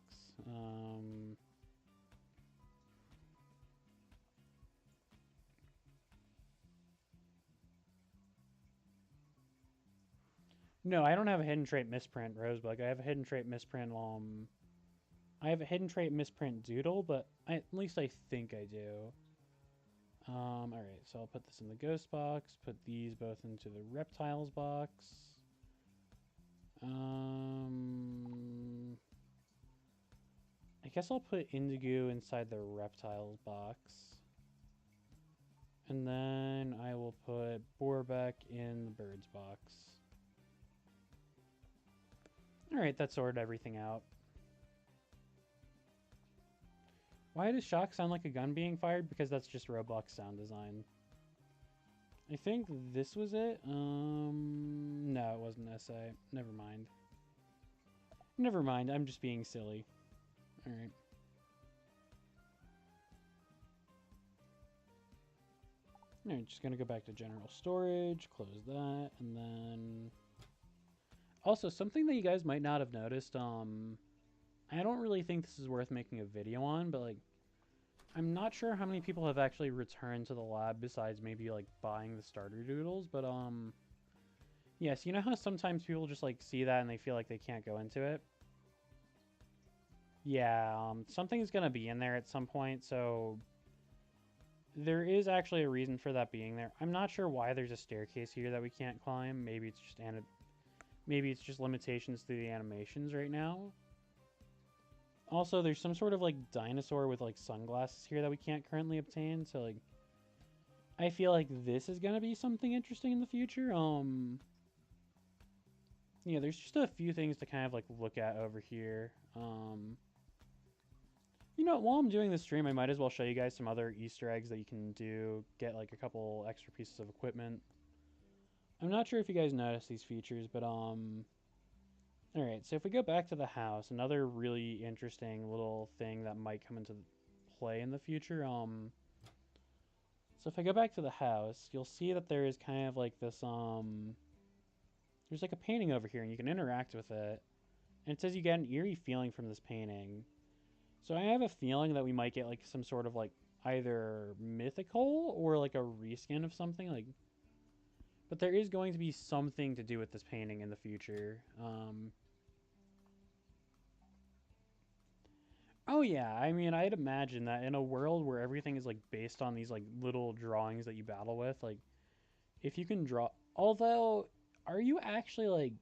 No, I don't have a hidden trait misprint Rosebug. I have a hidden trait misprint I have a hidden trait misprint Doodle, but at least I think I do. Alright, so I'll put this in the ghost box, put these both into the reptiles box. I guess I'll put Indigo inside the reptiles box. And then I will put Borbeck in the birds box. Alright, that sorted everything out. Why does shock sound like a gun being fired? Because that's just Roblox sound design. I think this was it. No, it wasn't SA. Never mind. Never mind, I'm just being silly. Alright. Alright, just gonna go back to general storage, close that, and then... Also, something that you guys might not have noticed, I don't really think this is worth making a video on, but, like, I'm not sure how many people have actually returned to the lab besides maybe, like, buying the starter doodles, but, yes, you know how sometimes people just, like, see that and they feel like they can't go into it? Yeah, something's gonna be in there at some point, so there is actually a reason for that being there. I'm not sure why there's a staircase here that we can't climb. Maybe it's just limitations to the animations right now. Also, there's some sort of like dinosaur with like sunglasses here that we can't currently obtain, so like I feel like this is gonna be something interesting in the future. Yeah, there's just a few things to kind of like look at over here. You know, while I'm doing this stream, I might as well show you guys some other Easter eggs that you can do. Get like a couple extra pieces of equipment. I'm not sure if you guys noticed these features, but alright, so if we go back to the house, another really interesting little thing that might come into play in the future, so if I go back to the house, you'll see that there is kind of like this, there's like a painting over here, and you can interact with it, and it says you get an eerie feeling from this painting. So I have a feeling that we might get like some sort of like either mythical or like a reskin of something, like, but there is going to be something to do with this painting in the future. Oh yeah, I mean, I'd imagine that in a world where everything is like based on these like little drawings that you battle with, like if you can draw, although are you actually like,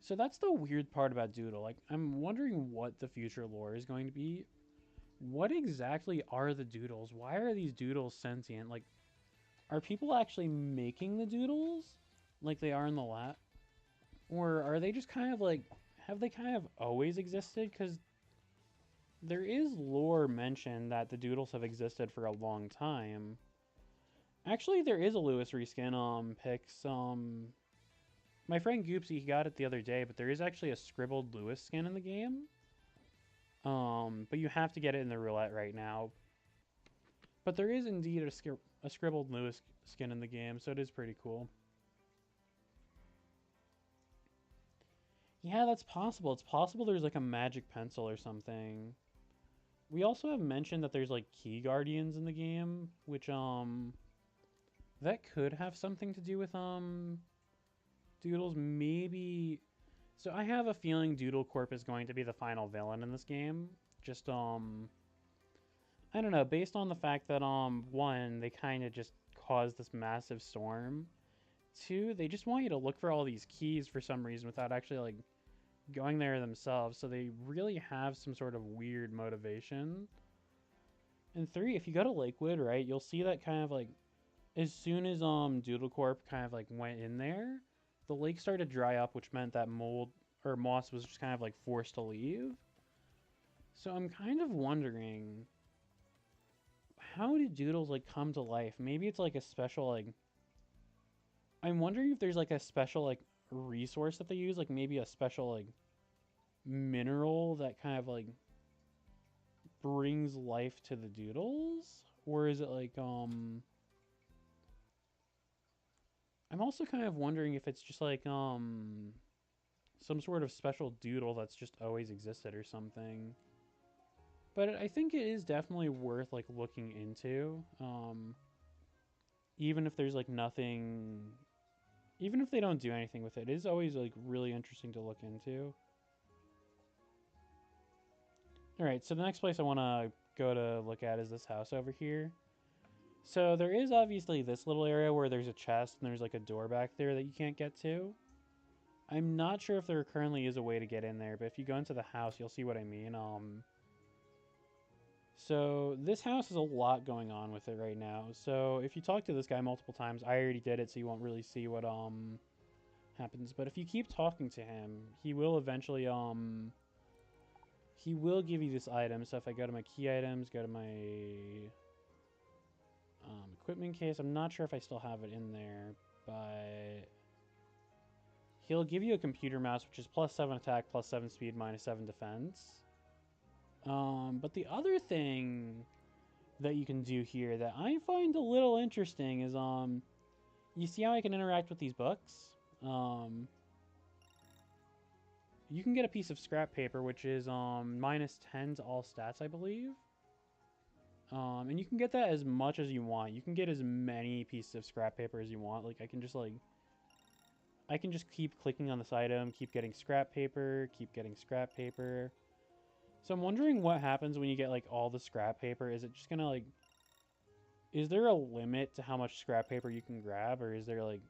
so that's the weird part about Doodle. Like I'm wondering what the future lore is going to be. What exactly are the doodles? Why are these doodles sentient? Like are people actually making the doodles like they are in the lab? Or are they just kind of like, have they kind of always existed? Because there is lore mentioned that the doodles have existed for a long time. Actually, there is a Lewis reskin Pix. My friend Goopsy, he got it the other day, but there is actually a scribbled Lewis skin in the game. But you have to get it in the roulette right now. But there is indeed a scribbled Lewis skin in the game, so it is pretty cool. Yeah, that's possible. It's possible there's like a magic pencil or something. We also have mentioned that there's like key guardians in the game, which that could have something to do with Doodles maybe. So I have a feeling Doodle Corp is going to be the final villain in this game. Just I don't know, based on the fact that one, they kind of just caused this massive storm. Two, they just want you to look for all these keys for some reason without actually like going there themselves, so they really have some sort of weird motivation. And three, if you go to Lakewood, right, you'll see that kind of like as soon as Doodle Corp kind of like went in there, the lake started to dry up, which meant that mold or moss was just kind of like forced to leave. So I'm kind of wondering, how did Doodles like come to life? Maybe it's like a special like, I'm wondering if there's like a special like resource that they use, like maybe a special like mineral that kind of like brings life to the doodles, or is it like I'm also kind of wondering if it's just like some sort of special doodle that's just always existed or something. But I think it is definitely worth like looking into, even if there's like nothing, even if they don't do anything with it, it is always like really interesting to look into. All right, so the next place I want to go to look at is this house over here. So there is obviously this little area where there's a chest and there's like a door back there that you can't get to. I'm not sure if there currently is a way to get in there, but if you go into the house, you'll see what I mean. So this house has a lot going on with it right now. So if you talk to this guy multiple times, I already did it, so you won't really see what happens. But if you keep talking to him, he will eventually he will give you this item. So if I go to my key items, go to my equipment case, I'm not sure if I still have it in there, but he'll give you a computer mouse, which is +7 attack, +7 speed, -7 defense. But the other thing that you can do here that I find a little interesting is you see how I can interact with these books? You can get a piece of scrap paper, which is -10 to all stats, I believe. And you can get that as much as you want. You can get as many pieces of scrap paper as you want. Like I can just keep clicking on this item, keep getting scrap paper, keep getting scrap paper. So I'm wondering what happens when you get like all the scrap paper. Is it just gonna like... Is there a limit to how much scrap paper you can grab, or is there like...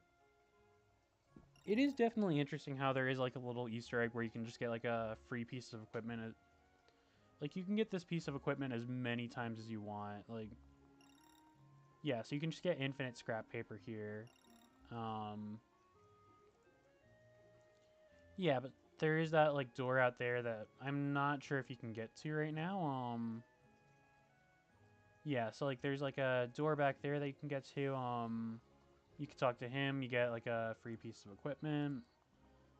It is definitely interesting how there is like a little Easter egg where you can just get like a free piece of equipment. Like you can get this piece of equipment as many times as you want. Like, yeah, so you can just get infinite scrap paper here. Yeah, but there is that like door out there that I'm not sure if you can get to right now. Yeah, so like there's like a door back there that you can get to. You can talk to him. You get like a free piece of equipment.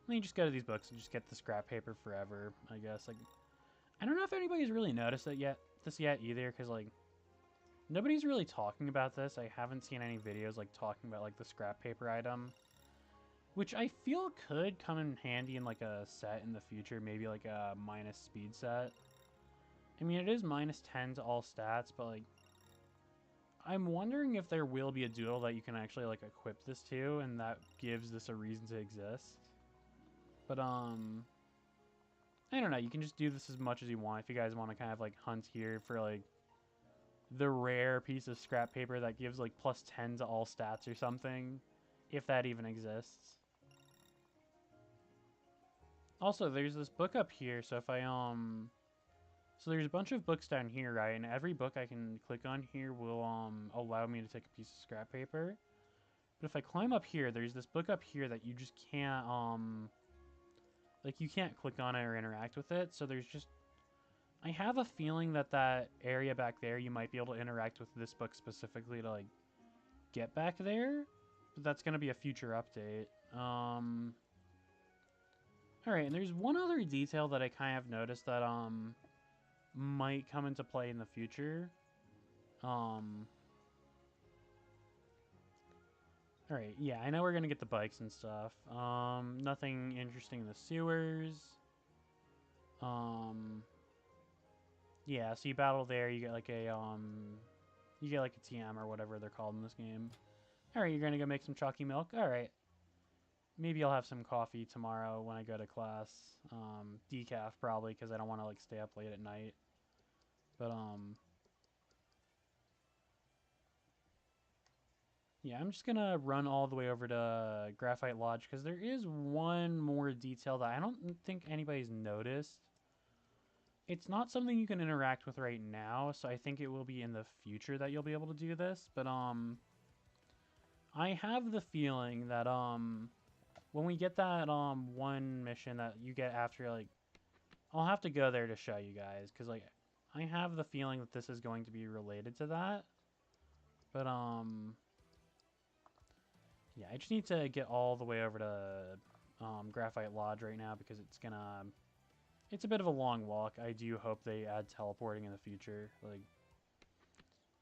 Then you just go to these books and just get the scrap paper forever. I guess like I don't know if anybody's really noticed it yet. This yet either, because like nobody's really talking about this. I haven't seen any videos like talking about like the scrap paper item, which I feel could come in handy in like a set in the future, maybe like a minus speed set. I mean, it is minus 10 to all stats, but like I'm wondering if there will be a Doodle that you can actually like equip this to, and that gives this a reason to exist. But I don't know. You can just do this as much as you want if you guys want to kind of like hunt here for like the rare piece of scrap paper that gives like plus 10 to all stats or something, if that even exists. Also, there's this book up here, so if I so there's a bunch of books down here, right? And every book I can click on here will allow me to take a piece of scrap paper. But if I climb up here, there's this book up here that you just can't like you can't click on it or interact with it. So there's just I have a feeling that that area back there you might be able to interact with this book specifically to like get back there, but that's going to be a future update. All right, and there's one other detail that I kind of noticed that might come into play in the future. All right, yeah, I know we're gonna get the bikes and stuff. Nothing interesting in the sewers. Yeah, so you battle there. You get like a TM or whatever they're called in this game. All right, you're gonna go make some chalky milk. All right, maybe I'll have some coffee tomorrow when I go to class. Decaf probably because I don't want to like stay up late at night. But yeah, I'm just gonna run all the way over to Graphite Lodge because there is one more detail that I don't think anybody's noticed. It's not something you can interact with right now, so I think it will be in the future that you'll be able to do this. But I have the feeling that when we get that one mission that you get after like I'll have to go there to show you guys because like I have the feeling that this is going to be related to that. But yeah, I just need to get all the way over to Graphite Lodge right now because it's a bit of a long walk. I do hope they add teleporting in the future. Like,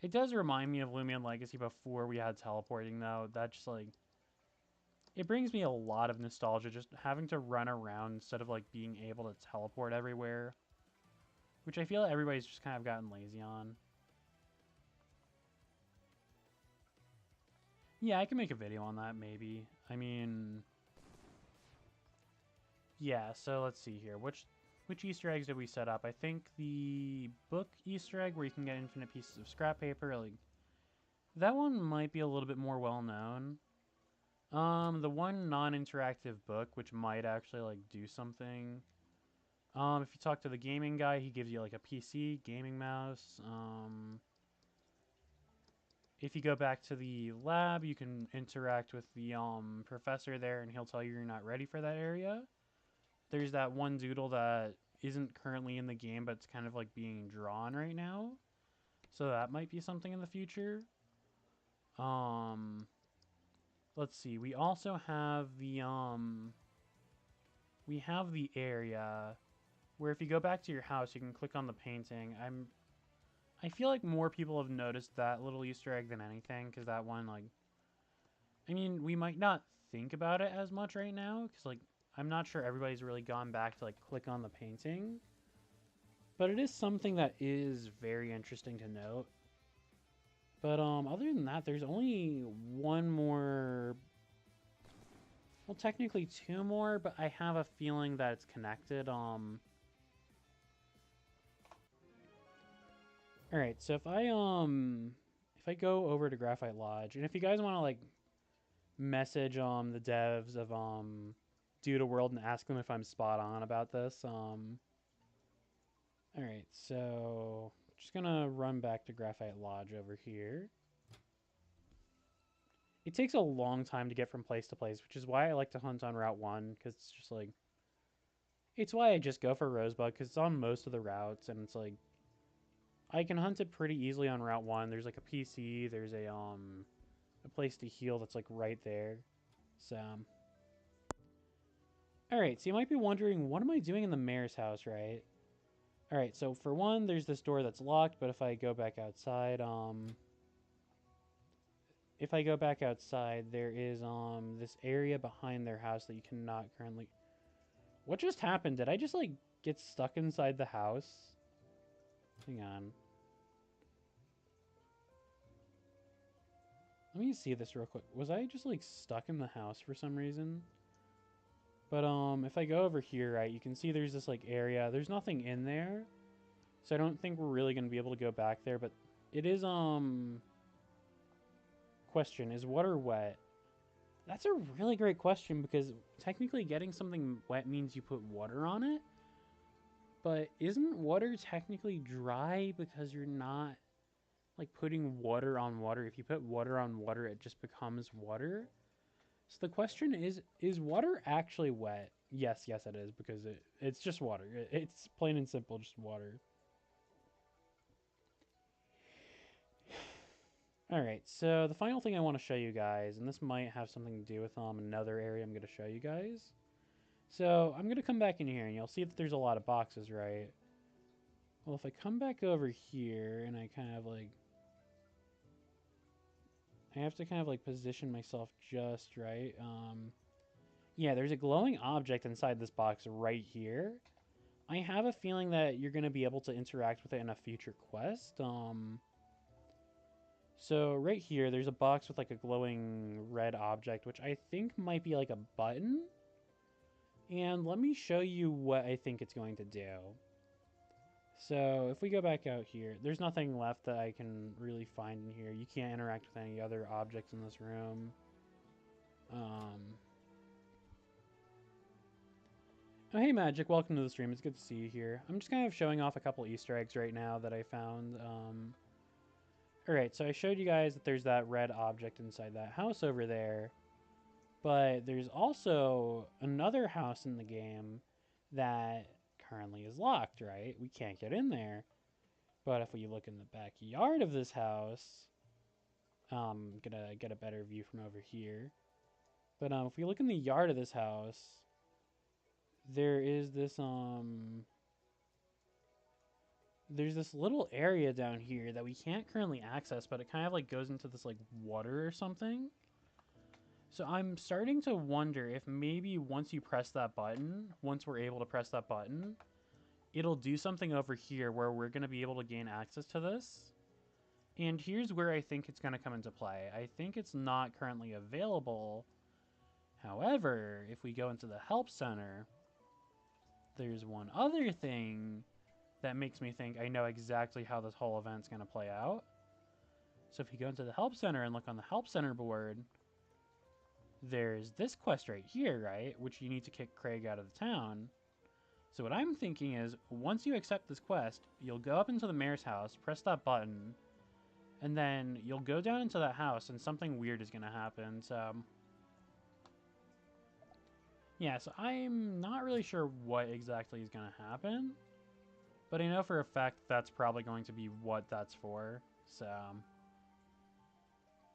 it does remind me of Lumion Legacy before we had teleporting, though. That just, like, it brings me a lot of nostalgia just having to run around instead of, like, being able to teleport everywhere. Which I feel like everybody's just kind of gotten lazy on. Yeah, I can make a video on that, maybe. I mean... Yeah, so let's see here. Which Easter eggs did we set up? I think the book Easter egg where you can get infinite pieces of scrap paper, like that one might be a little bit more well known. The one non-interactive book, which might actually like do something. If you talk to the gaming guy, he gives you like a PC gaming mouse. If you go back to the lab, you can interact with the professor there, and he'll tell you you're not ready for that area. There's that one Doodle that isn't currently in the game, but it's kind of like being drawn right now. So that might be something in the future. Let's see. We also have the area where if you go back to your house, you can click on the painting. I feel like more people have noticed that little Easter egg than anything because that one, like, I mean, we might not think about it as much right now because, like, I'm not sure everybody's really gone back to, like, click on the painting. But it is something that is very interesting to note. But other than that, there's only one more... Well, technically two more, but I have a feeling that it's connected. All right, so if I go over to Graphite Lodge, and if you guys want to like message the devs of Doodle World and ask them if I'm spot on about this. All right, so just gonna run back to Graphite Lodge over here. It takes a long time to get from place to place, which is why I like to hunt on Route 1, because it's just like, it's why I just go for Rosebud, because it's on most of the routes, and it's like, I can hunt it pretty easily on Route 1. There's like a PC, there's a place to heal that's like right there. So, all right, so you might be wondering, what am I doing in the mayor's house, right? All right, so for one, there's this door that's locked, but if I go back outside, there is this area behind their house that you cannot currently. What just happened? Did I just like get stuck inside the house? Hang on. Let me see this real quick. Was I just like stuck in the house for some reason? But if I go over here, right, you can see there's this like area. There's nothing in there. So I don't think we're really going to be able to go back there, but it is question, is water wet? That's a really great question, because technically getting something wet means you put water on it. But isn't water technically dry because you're not like putting water on water? If you put water on water, it just becomes water. So the question is water actually wet? Yes, yes it is, because it's just water. It's plain and simple just water. All right, so the final thing I want to show you guys, and this might have something to do with another area I'm going to show you guys. So I'm going to come back in here, and you'll see that there's a lot of boxes, right? Well, if I come back over here, and I kind of like... I have to kind of like position myself just right. Yeah, there's a glowing object inside this box right here. I have a feeling that you're going to be able to interact with it in a future quest. So right here, there's a box with like a glowing red object, which I think might be like a button. And let me show you what I think it's going to do. So if we go back out here, there's nothing left that I can really find in here. You can't interact with any other objects in this room. Oh, hey Magic, welcome to the stream. It's good to see you here. I'm just kind of showing off a couple Easter eggs right now that I found. Alright, so I showed you guys that there's that red object inside that house over there. But there's also another house in the game that currently is locked, right? We can't get in there. But if we look in the backyard of this house, gonna get a better view from over here. But if we look in the yard of this house, there is this there's this little area down here that we can't currently access, but it kind of like goes into this like water or something. So I'm starting to wonder if maybe once you press that button, once we're able to press that button, it'll do something over here where we're going to be able to gain access to this. And here's where I think it's going to come into play. I think it's not currently available. However, if we go into the help center, there's one other thing that makes me think I know exactly how this whole event's going to play out. So if you go into the help center and look on the help center board, there's this quest right here, right? Which you need to kick Craig out of the town. So what I'm thinking is, once you accept this quest, you'll go up into the mayor's house, press that button, and then you'll go down into that house and something weird is going to happen. So yeah, so I'm not really sure what exactly is going to happen, but I know for a fact that's probably going to be what that's for. So,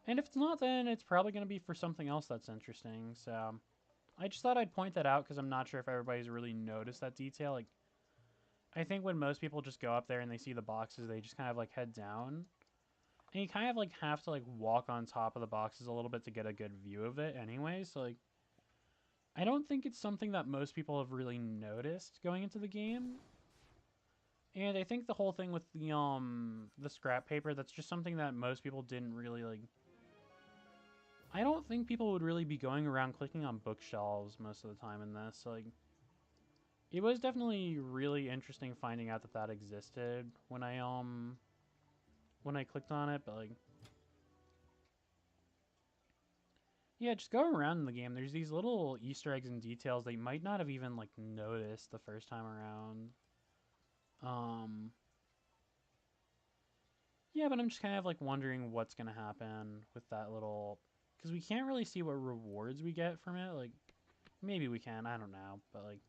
and if it's not, then it's probably going to be for something else that's interesting. So I just thought I'd point that out because I'm not sure if everybody's really noticed that detail. Like, I think when most people just go up there and they see the boxes, they just kind of like head down. And you kind of like have to like walk on top of the boxes a little bit to get a good view of it anyway. So like, I don't think it's something that most people have really noticed going into the game. And I think the whole thing with the scrap paper, that's just something that most people didn't really like. I don't think people would really be going around clicking on bookshelves most of the time in this. So, like, it was definitely really interesting finding out that that existed when I when I clicked on it, but like, yeah, just go around in the game. There's these little Easter eggs and details that you might not have even like noticed the first time around. Um, yeah, but I'm just kind of like wondering what's gonna happen with that little, because we can't really see what rewards we get from it. Like, maybe we can, I don't know, but like,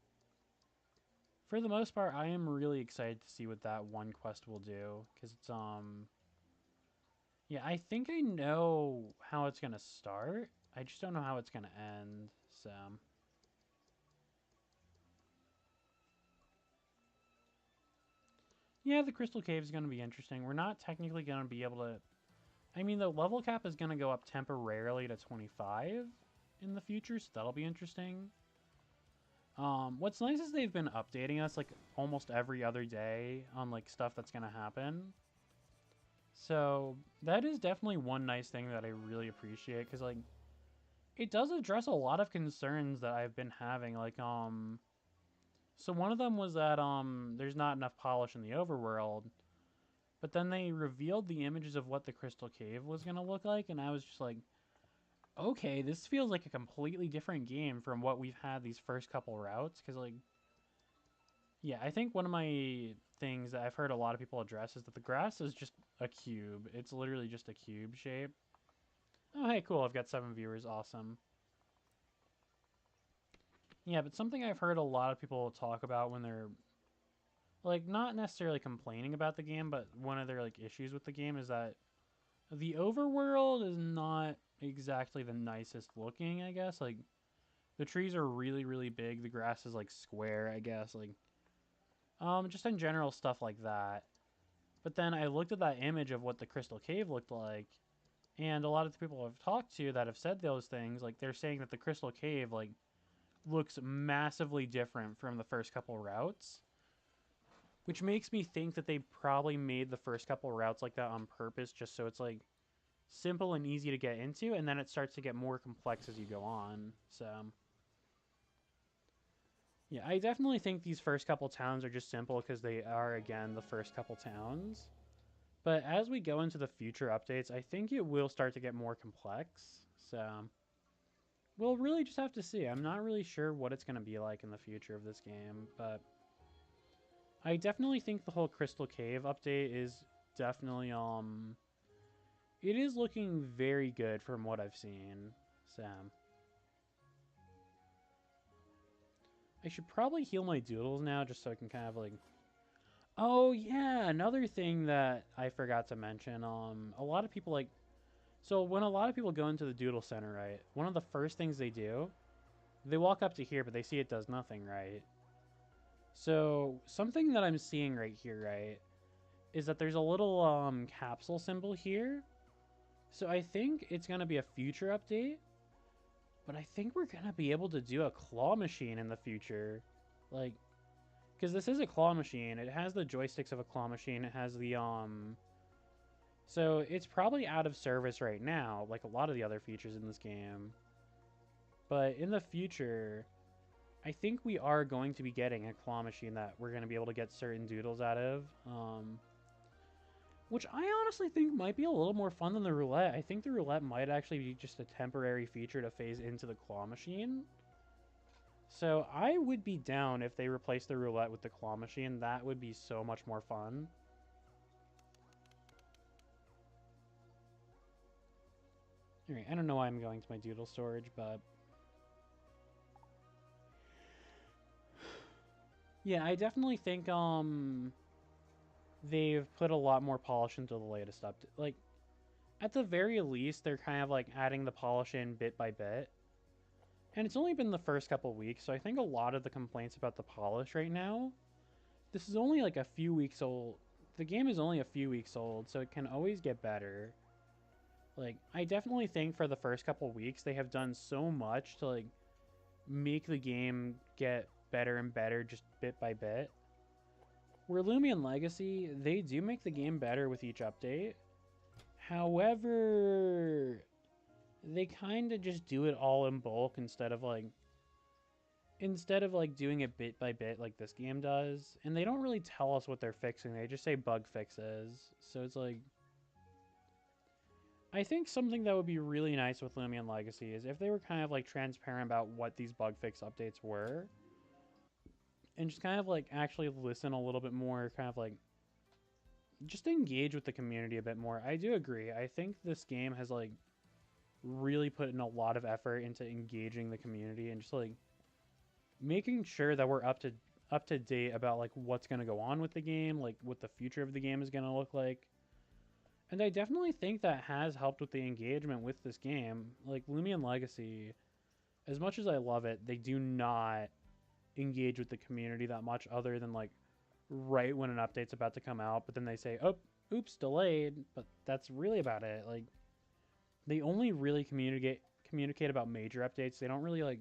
for the most part, I am really excited to see what that one quest will do, because it's yeah, I think I know how it's gonna start. I just don't know how it's gonna end. So yeah, the Crystal Cave is gonna be interesting. We're not technically gonna be able to. I mean, the level cap is gonna go up temporarily to 25 in the future, so that'll be interesting. What's nice is they've been updating us like almost every other day on like stuff that's gonna happen. So that is definitely one nice thing that I really appreciate, because like it does address a lot of concerns that I've been having. Like so one of them was that there's not enough polish in the overworld, but then they revealed the images of what the Crystal Cave was gonna look like, and I was just like, okay, this feels like a completely different game from what we've had these first couple routes. Because like, yeah, I think one of my things that I've heard a lot of people address is that the grass is just a cube. It's literally just a cube shape. Oh, hey, cool. I've got 7 viewers. Awesome. Yeah, but something I've heard a lot of people talk about when they're like not necessarily complaining about the game, but one of their like issues with the game is that the overworld is not exactly the nicest looking, I guess. Like the trees are really really big, the grass is like square, I guess. Like just in general stuff like that. But then I looked at that image of what the Crystal Cave looked like, and a lot of the people I've talked to that have said those things, like they're saying that the Crystal Cave like looks massively different from the first couple routes, which makes me think that they probably made the first couple routes like that on purpose, just so it's like simple and easy to get into, and then it starts to get more complex as you go on. So yeah, I definitely think these first couple towns are just simple because they are, again, the first couple towns. But as we go into the future updates, I think it will start to get more complex. So we'll really just have to see. I'm not really sure what it's going to be like in the future of this game, but I definitely think the whole Crystal Cave update is definitely it is looking very good from what I've seen. So I should probably heal my doodles now just so I can kind of like. Oh yeah, another thing that I forgot to mention. A lot of people like. So when a lot of people go into the Doodle Center, right? One of the first things they do, they walk up to here, but they see it does nothing, right? So something that I'm seeing right here, right, is that there's a little capsule symbol here. So I think it's gonna be a future update, but I think we're gonna be able to do a claw machine in the future, like, because this is a claw machine. It has the joysticks of a claw machine. It has the so it's probably out of service right now, like a lot of the other features in this game. But in the future, I think we are going to be getting a claw machine that we're going to be able to get certain doodles out of. Which I honestly think might be a little more fun than the roulette. I think the roulette might actually be just a temporary feature to phase into the claw machine. So I would be down if they replaced the roulette with the claw machine. That would be so much more fun. Alright, I don't know why I'm going to my doodle storage, but yeah, I definitely think they've put a lot more polish into the latest update. Like at the very least, they're kind of like adding the polish in bit by bit. And it's only been the first couple weeks, so I think a lot of the complaints about the polish right now, this is only like a few weeks old. The game is only a few weeks old, so it can always get better. Like, I definitely think for the first couple weeks, they have done so much to, like, make the game get better and better just bit by bit. Where Lumion Legacy, they do make the game better with each update. However, they kind of just do it all in bulk instead of like doing it bit by bit like this game does. And they don't really tell us what they're fixing. They just say bug fixes. So it's like I think something that would be really nice with Lumion Legacy is if they were kind of like transparent about what these bug fix updates were, and just kind of like actually listen a little bit more, kind of like just engage with the community a bit more. I do agree. I think this game has like really put in a lot of effort into engaging the community and just like making sure that we're up to date about like what's going to go on with the game, like what the future of the game is going to look like. And I definitely think that has helped with the engagement with this game. Like Lumion Legacy, as much as I love it, they do not engage with the community that much other than like right when an update's about to come out, but then they say, "Oh, oops, delayed." But that's really about it. Like they only really communicate about major updates. They don't really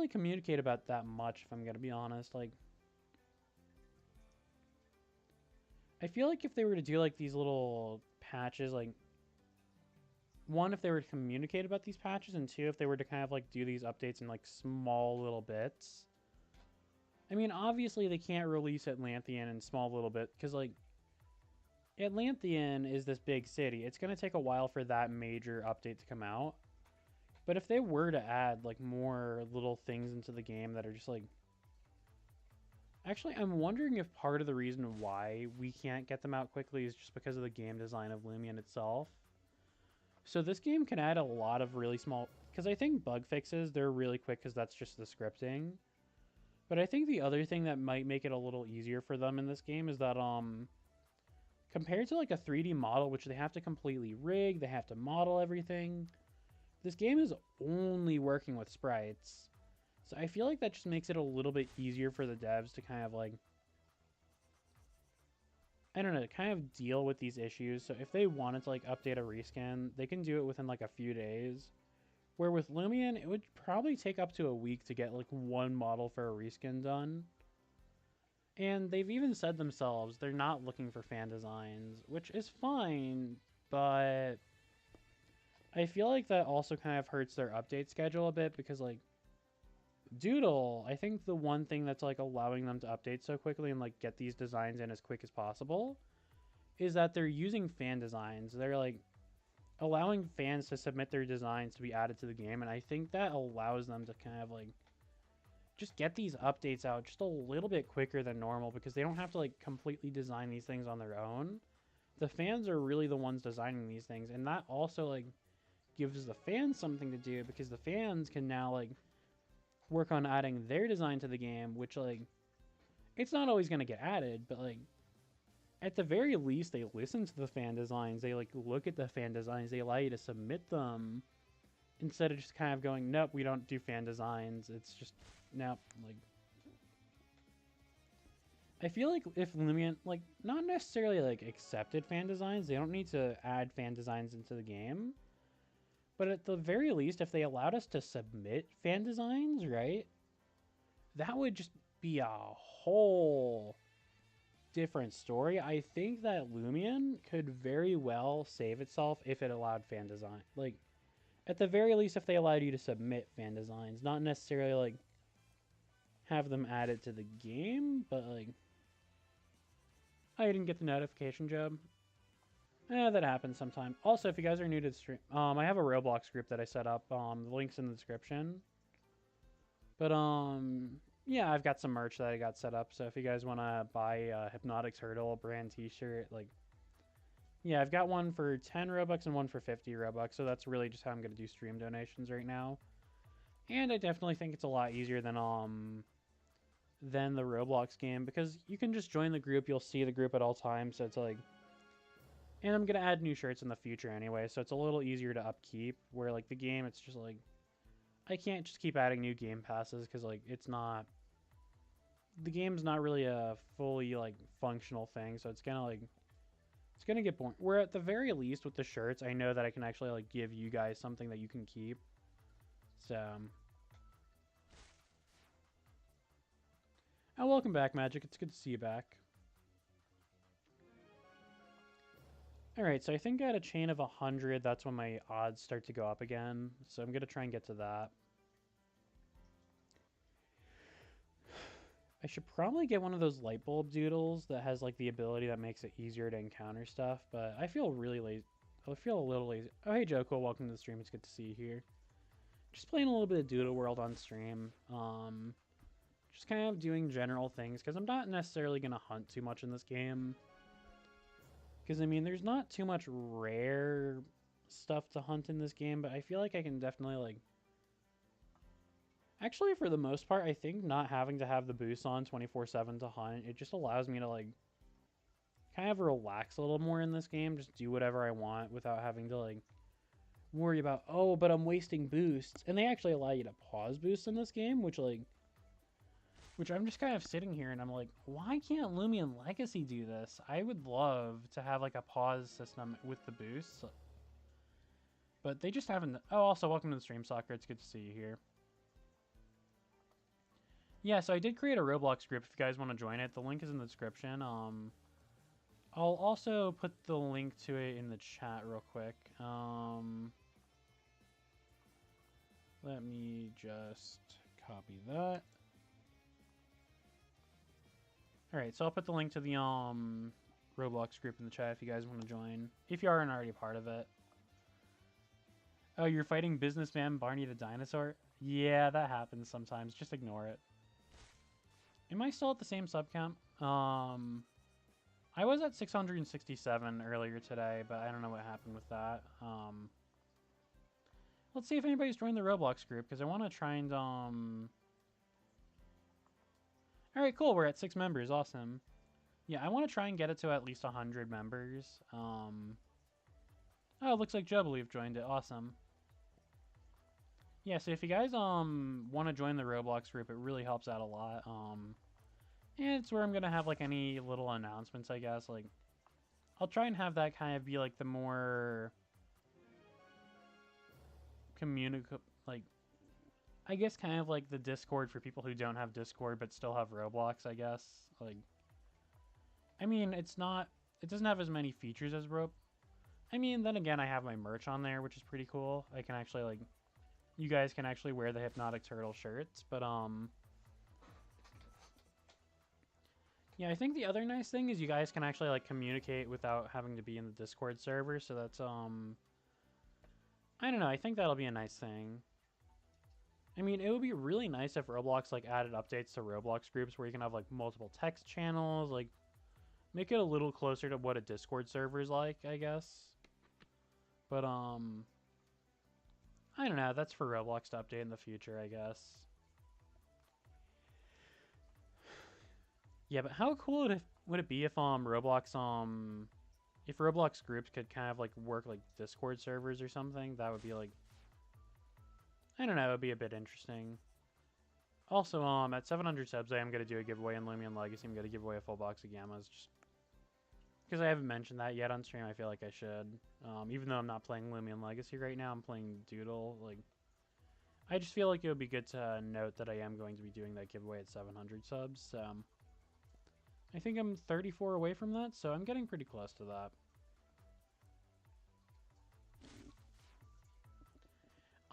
communicate about that much, if I'm going to be honest. Like I feel like if they were to do like these little patches, like one, if they were to communicate about these patches, and two, if they were to kind of like do these updates in like small little bits. I mean, obviously they can't release Atlantean in small little bits because like Atlantean is this big city. It's going to take a while for that major update to come out. But if they were to add like more little things into the game that are just like, actually, I'm wondering if part of the reason why we can't get them out quickly is just because of the game design of Lumion itself. So this game can add a lot of really small, because I think bug fixes, they're really quick because that's just the scripting. But I think the other thing that might make it a little easier for them in this game is that compared to like a 3D model, which they have to completely rig, they have to model everything, this game is only working with sprites. So I feel like that just makes it a little bit easier for the devs to kind of like, I don't know, kind of deal with these issues. So if they wanted to like update a reskin, they can do it within like a few days. Where with Lumion, it would probably take up to a week to get like one model for a reskin done. And they've even said themselves they're not looking for fan designs, which is fine, but I feel like that also kind of hurts their update schedule a bit because like Doodle, I think the one thing that's like allowing them to update so quickly and like get these designs in as quick as possible is that they're using fan designs. They're like allowing fans to submit their designs to be added to the game, and I think that allows them to kind of like just get these updates out just a little bit quicker than normal because they don't have to like completely design these things on their own. The fans are really the ones designing these things, and that also like gives the fans something to do because the fans can now like work on adding their design to the game, which like it's not always going to get added, but like at the very least they listen to the fan designs, they like look at the fan designs, they allow you to submit them instead of just kind of going, nope, we don't do fan designs. It's just nope. Like I feel like if Lumion like not necessarily like accepted fan designs, they don't need to add fan designs into the game. But at the very least, if they allowed us to submit fan designs, right, that would just be a whole different story. I think that Lumion could very well save itself if it allowed fan design. Like, at the very least, if they allowed you to submit fan designs, not necessarily like have them added to the game, but like, I didn't get the notification, Job. That happens sometime. Also, if you guys are new to the stream, I have a Roblox group that I set up. The link's in the description. But yeah, I've got some merch that I got set up. So if you guys want to buy a Hypnotics Hurdle brand T-shirt, like, yeah, I've got one for 10 Robux and one for 50 Robux. So that's really just how I'm gonna do stream donations right now. And I definitely think it's a lot easier than the Roblox game because you can just join the group. You'll see the group at all times. So it's like. And I'm going to add new shirts in the future anyway, so it's a little easier to upkeep, where, like, the game, it's just, like, I can't just keep adding new game passes, because, like, it's not, the game's not really a fully, like, functional thing, so it's going to, like, it's going to get boring. Where at the very least, with the shirts, I know that I can actually, like, give you guys something that you can keep, so. Oh, welcome back, Magic. It's good to see you back. Alright, so I think at a chain of 100, that's when my odds start to go up again. So I'm going to try and get to that. I should probably get one of those light bulb doodles that has like the ability that makes it easier to encounter stuff, but I feel really lazy. I feel a little lazy. Oh, hey Joko, welcome to the stream. It's good to see you here. Just playing a little bit of Doodle World on stream. Just kind of doing general things because I'm not necessarily going to hunt too much in this game. Because, I mean, there's not too much rare stuff to hunt in this game, but I feel like I can definitely, like... Actually, for the most part, I think not having to have the boost on 24/7 to hunt, it just allows me to, like, kind of relax a little more in this game. Just do whatever I want without having to, like, worry about, oh, but I'm wasting boosts. And they actually allow you to pause boosts in this game, which, like... Which I'm just kind of sitting here and I'm like, why can't Lumion Legacy do this? I would love to have like a pause system with the boosts. But they just haven't. Oh, also welcome to the stream, Soccer. It's good to see you here. Yeah, so I did create a Roblox group if you guys want to join it. The link is in the description. I'll also put the link to it in the chat real quick. Let me just copy that. Alright, so I'll put the link to the Roblox group in the chat if you guys want to join. If you aren't already part of it. Oh, you're fighting businessman Barney the dinosaur? Yeah, that happens sometimes. Just ignore it. Am I still at the same sub count? I was at 667 earlier today, but I don't know what happened with that. Let's see if anybody's joined the Roblox group, because I want to try and Alright, cool. We're at 6 members. Awesome. Yeah, I want to try and get it to at least 100 members. Oh, it looks like Joe Believe joined it. Awesome. Yeah, so if you guys want to join the Roblox group, it really helps out a lot. And it's where I'm going to have like any little announcements, I guess. Like, I'll try and have that kind of be like the more like, I guess kind of like the Discord for people who don't have Discord but still have Roblox, I guess. Like, I mean, it doesn't have as many features as I mean, then again, I have my merch on there, which is pretty cool. I can actually, like, you guys can actually wear the Hypnotic Turtle shirts, but, yeah, I think the other nice thing is you guys can actually, like, communicate without having to be in the Discord server, so that's, I don't know, I think that'll be a nice thing. I mean, it would be really nice if Roblox, like, added updates to Roblox groups where you can have, like, multiple text channels, like, make it a little closer to what a Discord server is like, I guess. But, I don't know, that's for Roblox to update in the future, I guess. Yeah, but how cool would it be if, Roblox groups could kind of, like, work, like, Discord servers or something? That would be, like, I don't know, it would be a bit interesting. Also, at 700 subs, I am going to do a giveaway in Lumion Legacy. I'm going to give away a full box of Gammas, just because I haven't mentioned that yet on stream. I feel like I should. Even though I'm not playing Lumion Legacy right now, I'm playing Doodle. Like, I just feel like it would be good to note that I am going to be doing that giveaway at 700 subs. I think I'm 34 away from that, so I'm getting pretty close to that.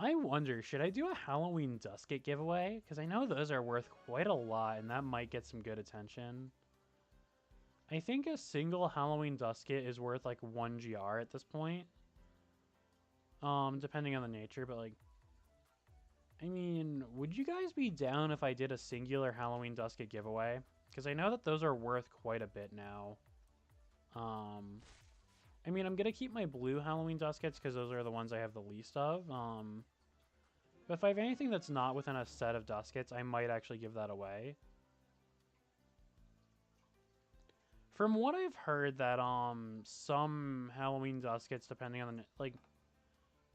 I wonder, should I do a Halloween Dusket giveaway? Because I know those are worth quite a lot, and that might get some good attention. I think a single Halloween Dusket is worth, like, 1 GR at this point. Depending on the nature, but, like... I mean, would you guys be down if I did a singular Halloween Dusket giveaway? Because I know that those are worth quite a bit now. I mean, I'm going to keep my blue Halloween Duskets because those are the ones I have the least of. But if I have anything that's not within a set of Duskets, I might actually give that away. From what I've heard that some Halloween Duskets, depending on the... Like,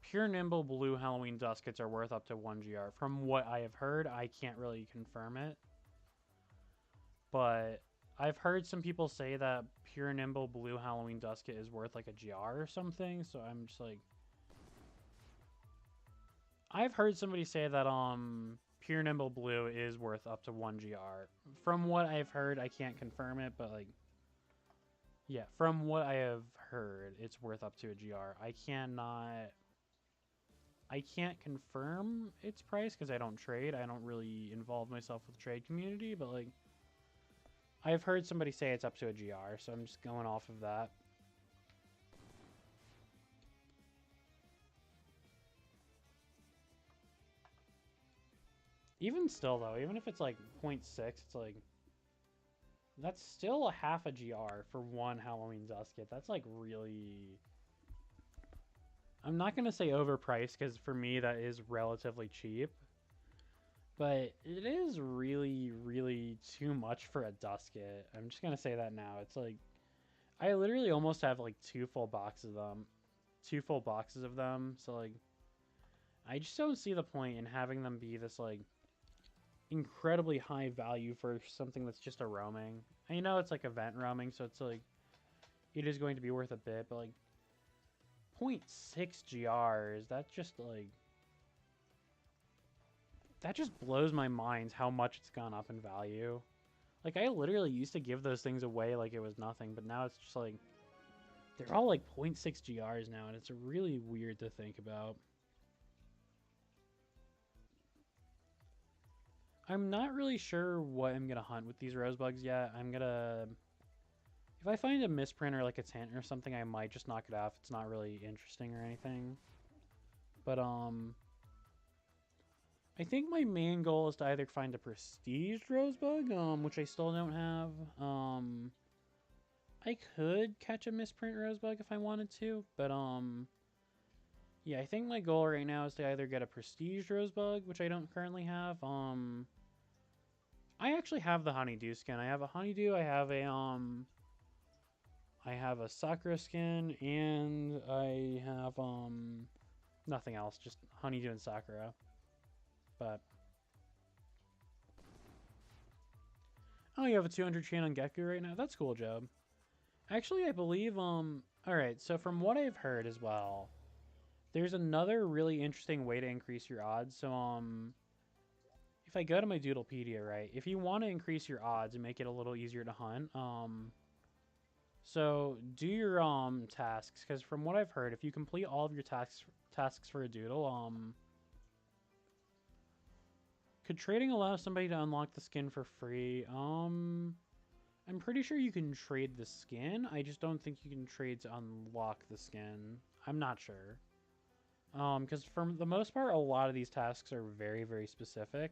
pure Nimble blue Halloween Duskets are worth up to 1 GR. From what I have heard, I can't really confirm it. But... I've heard some people say that pure Nimble blue Halloween Dusket is worth like a GR or something, so I'm just like... I've heard somebody say that pure Nimble blue is worth up to 1 GR. From what I've heard, I can't confirm it, but like... Yeah, from what I have heard, it's worth up to a GR. I can't confirm its price because I don't trade. I don't really involve myself with the trade community, but like... I've heard somebody say it's up to a GR, so I'm just going off of that. Even still, though, even if it's like 0.6, it's like... That's still a half a GR for one Halloween Dusket. That's like really... I'm not going to say overpriced, because for me that is relatively cheap. But it is really, really too much for a Dusket. I'm just going to say that now. It's like... I literally almost have like 2 full boxes of them. 2 full boxes of them. So like... I just don't see the point in having them be this like... incredibly high value for something that's just a roaming. I know it's like event roaming, so it's like... It is going to be worth a bit, but like... 0.6 GRs, that's just like... That just blows my mind how much it's gone up in value. Like, I literally used to give those things away like it was nothing, but now it's just like... They're all like 0.6 GRs now, and it's really weird to think about. I'm not really sure what I'm going to hunt with these rosebugs yet. I'm going to... If I find a misprint or like a tint or something, I might just knock it off. It's not really interesting or anything. But, I think my main goal is to either find a prestige rosebug, which I still don't have. I could catch a misprint rosebug if I wanted to, but, yeah, I think my goal right now is to either get a prestige rosebug, which I don't currently have. I actually have the honeydew skin. I have a honeydew, I have a sakura skin, and I have, nothing else, just honeydew and sakura. But... Oh, you have a 200 chain on Geku right now? That's cool, Job. Actually, I believe, alright, so from what I've heard as well, there's another really interesting way to increase your odds. So, if I go to my Doodlepedia, right, if you want to increase your odds and make it a little easier to hunt, so do your, tasks, because from what I've heard, if you complete all of your tasks for a Doodle, could trading allow somebody to unlock the skin for free? I'm pretty sure you can trade the skin. I just don't think you can trade to unlock the skin. I'm not sure. Because for the most part, a lot of these tasks are very, very specific.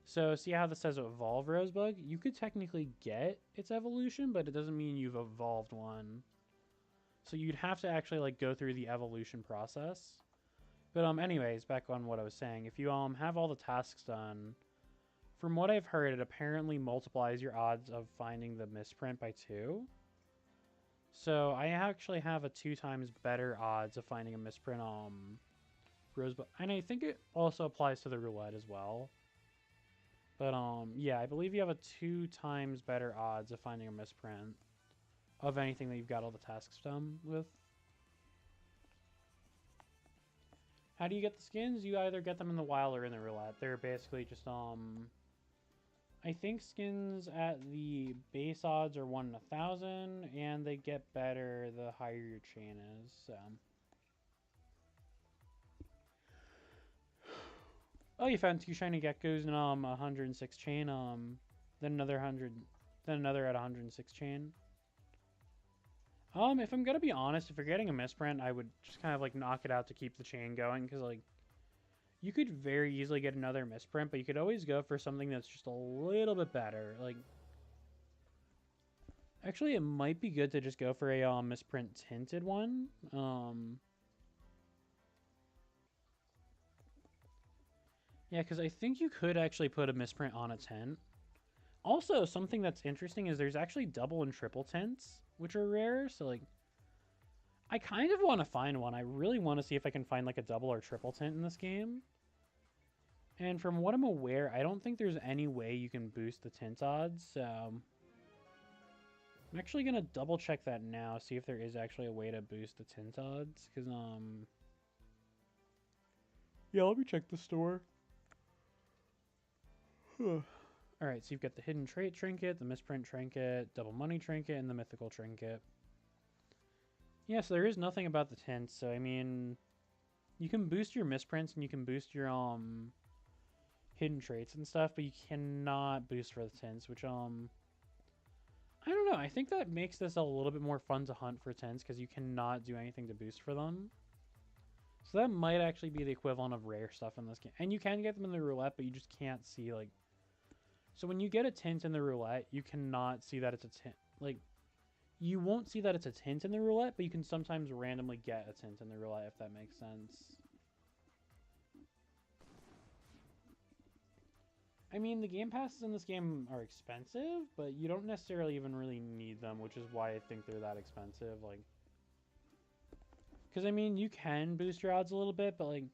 So see how this says Evolve Rosebug? You could technically get its evolution, but it doesn't mean you've evolved one. So you'd have to actually like go through the evolution process. But anyways, back on what I was saying, if you have all the tasks done, from what I've heard, it apparently multiplies your odds of finding the misprint by 2. So I actually have a 2 times better odds of finding a misprint rosebud, and I think it also applies to the roulette as well. But yeah, I believe you have a 2 times better odds of finding a misprint of anything that you've got all the tasks done with. How do you get the skins? You either get them in the wild or in the roulette. They're basically just, I think skins at the base odds are 1 in 1,000, and they get better the higher your chain is, so. Oh, you found 2 shiny geckos and, 106 chain, then another 100, then another at 106 chain. If I'm gonna be honest, if you're getting a misprint, I would just kind of like knock it out to keep the chain going, because like you could very easily get another misprint, but you could always go for something that's just a little bit better. Like, actually, it might be good to just go for a misprint tinted one. Yeah, because I think you could actually put a misprint on a tint. Also, something that's interesting is there's actually double and triple tints, which are rare, so like, I kind of want to find one. I really want to see if I can find like a double or triple tint in this game. And from what I'm aware, I don't think there's any way you can boost the tint odds, so... I'm actually going to double check that now, see if there is actually a way to boost the tint odds, because, yeah, let me check the store. Alright, so you've got the hidden trait trinket, the misprint trinket, double money trinket, and the mythical trinket. Yeah, so there is nothing about the tints, so I mean, you can boost your misprints and you can boost your hidden traits and stuff, but you cannot boost for the tints, which I don't know. I think that makes this a little bit more fun to hunt for tints because you cannot do anything to boost for them. So that might actually be the equivalent of rare stuff in this game. And you can get them in the roulette, but you just can't see, like... So when you get a tint in the roulette, you cannot see that it's a tint. Like, you won't see that it's a tint in the roulette, but you can sometimes randomly get a tint in the roulette, if that makes sense. I mean, the game passes in this game are expensive, but you don't necessarily even really need them, which is why I think they're that expensive. Like, because, I mean, you can boost your odds a little bit, but, like,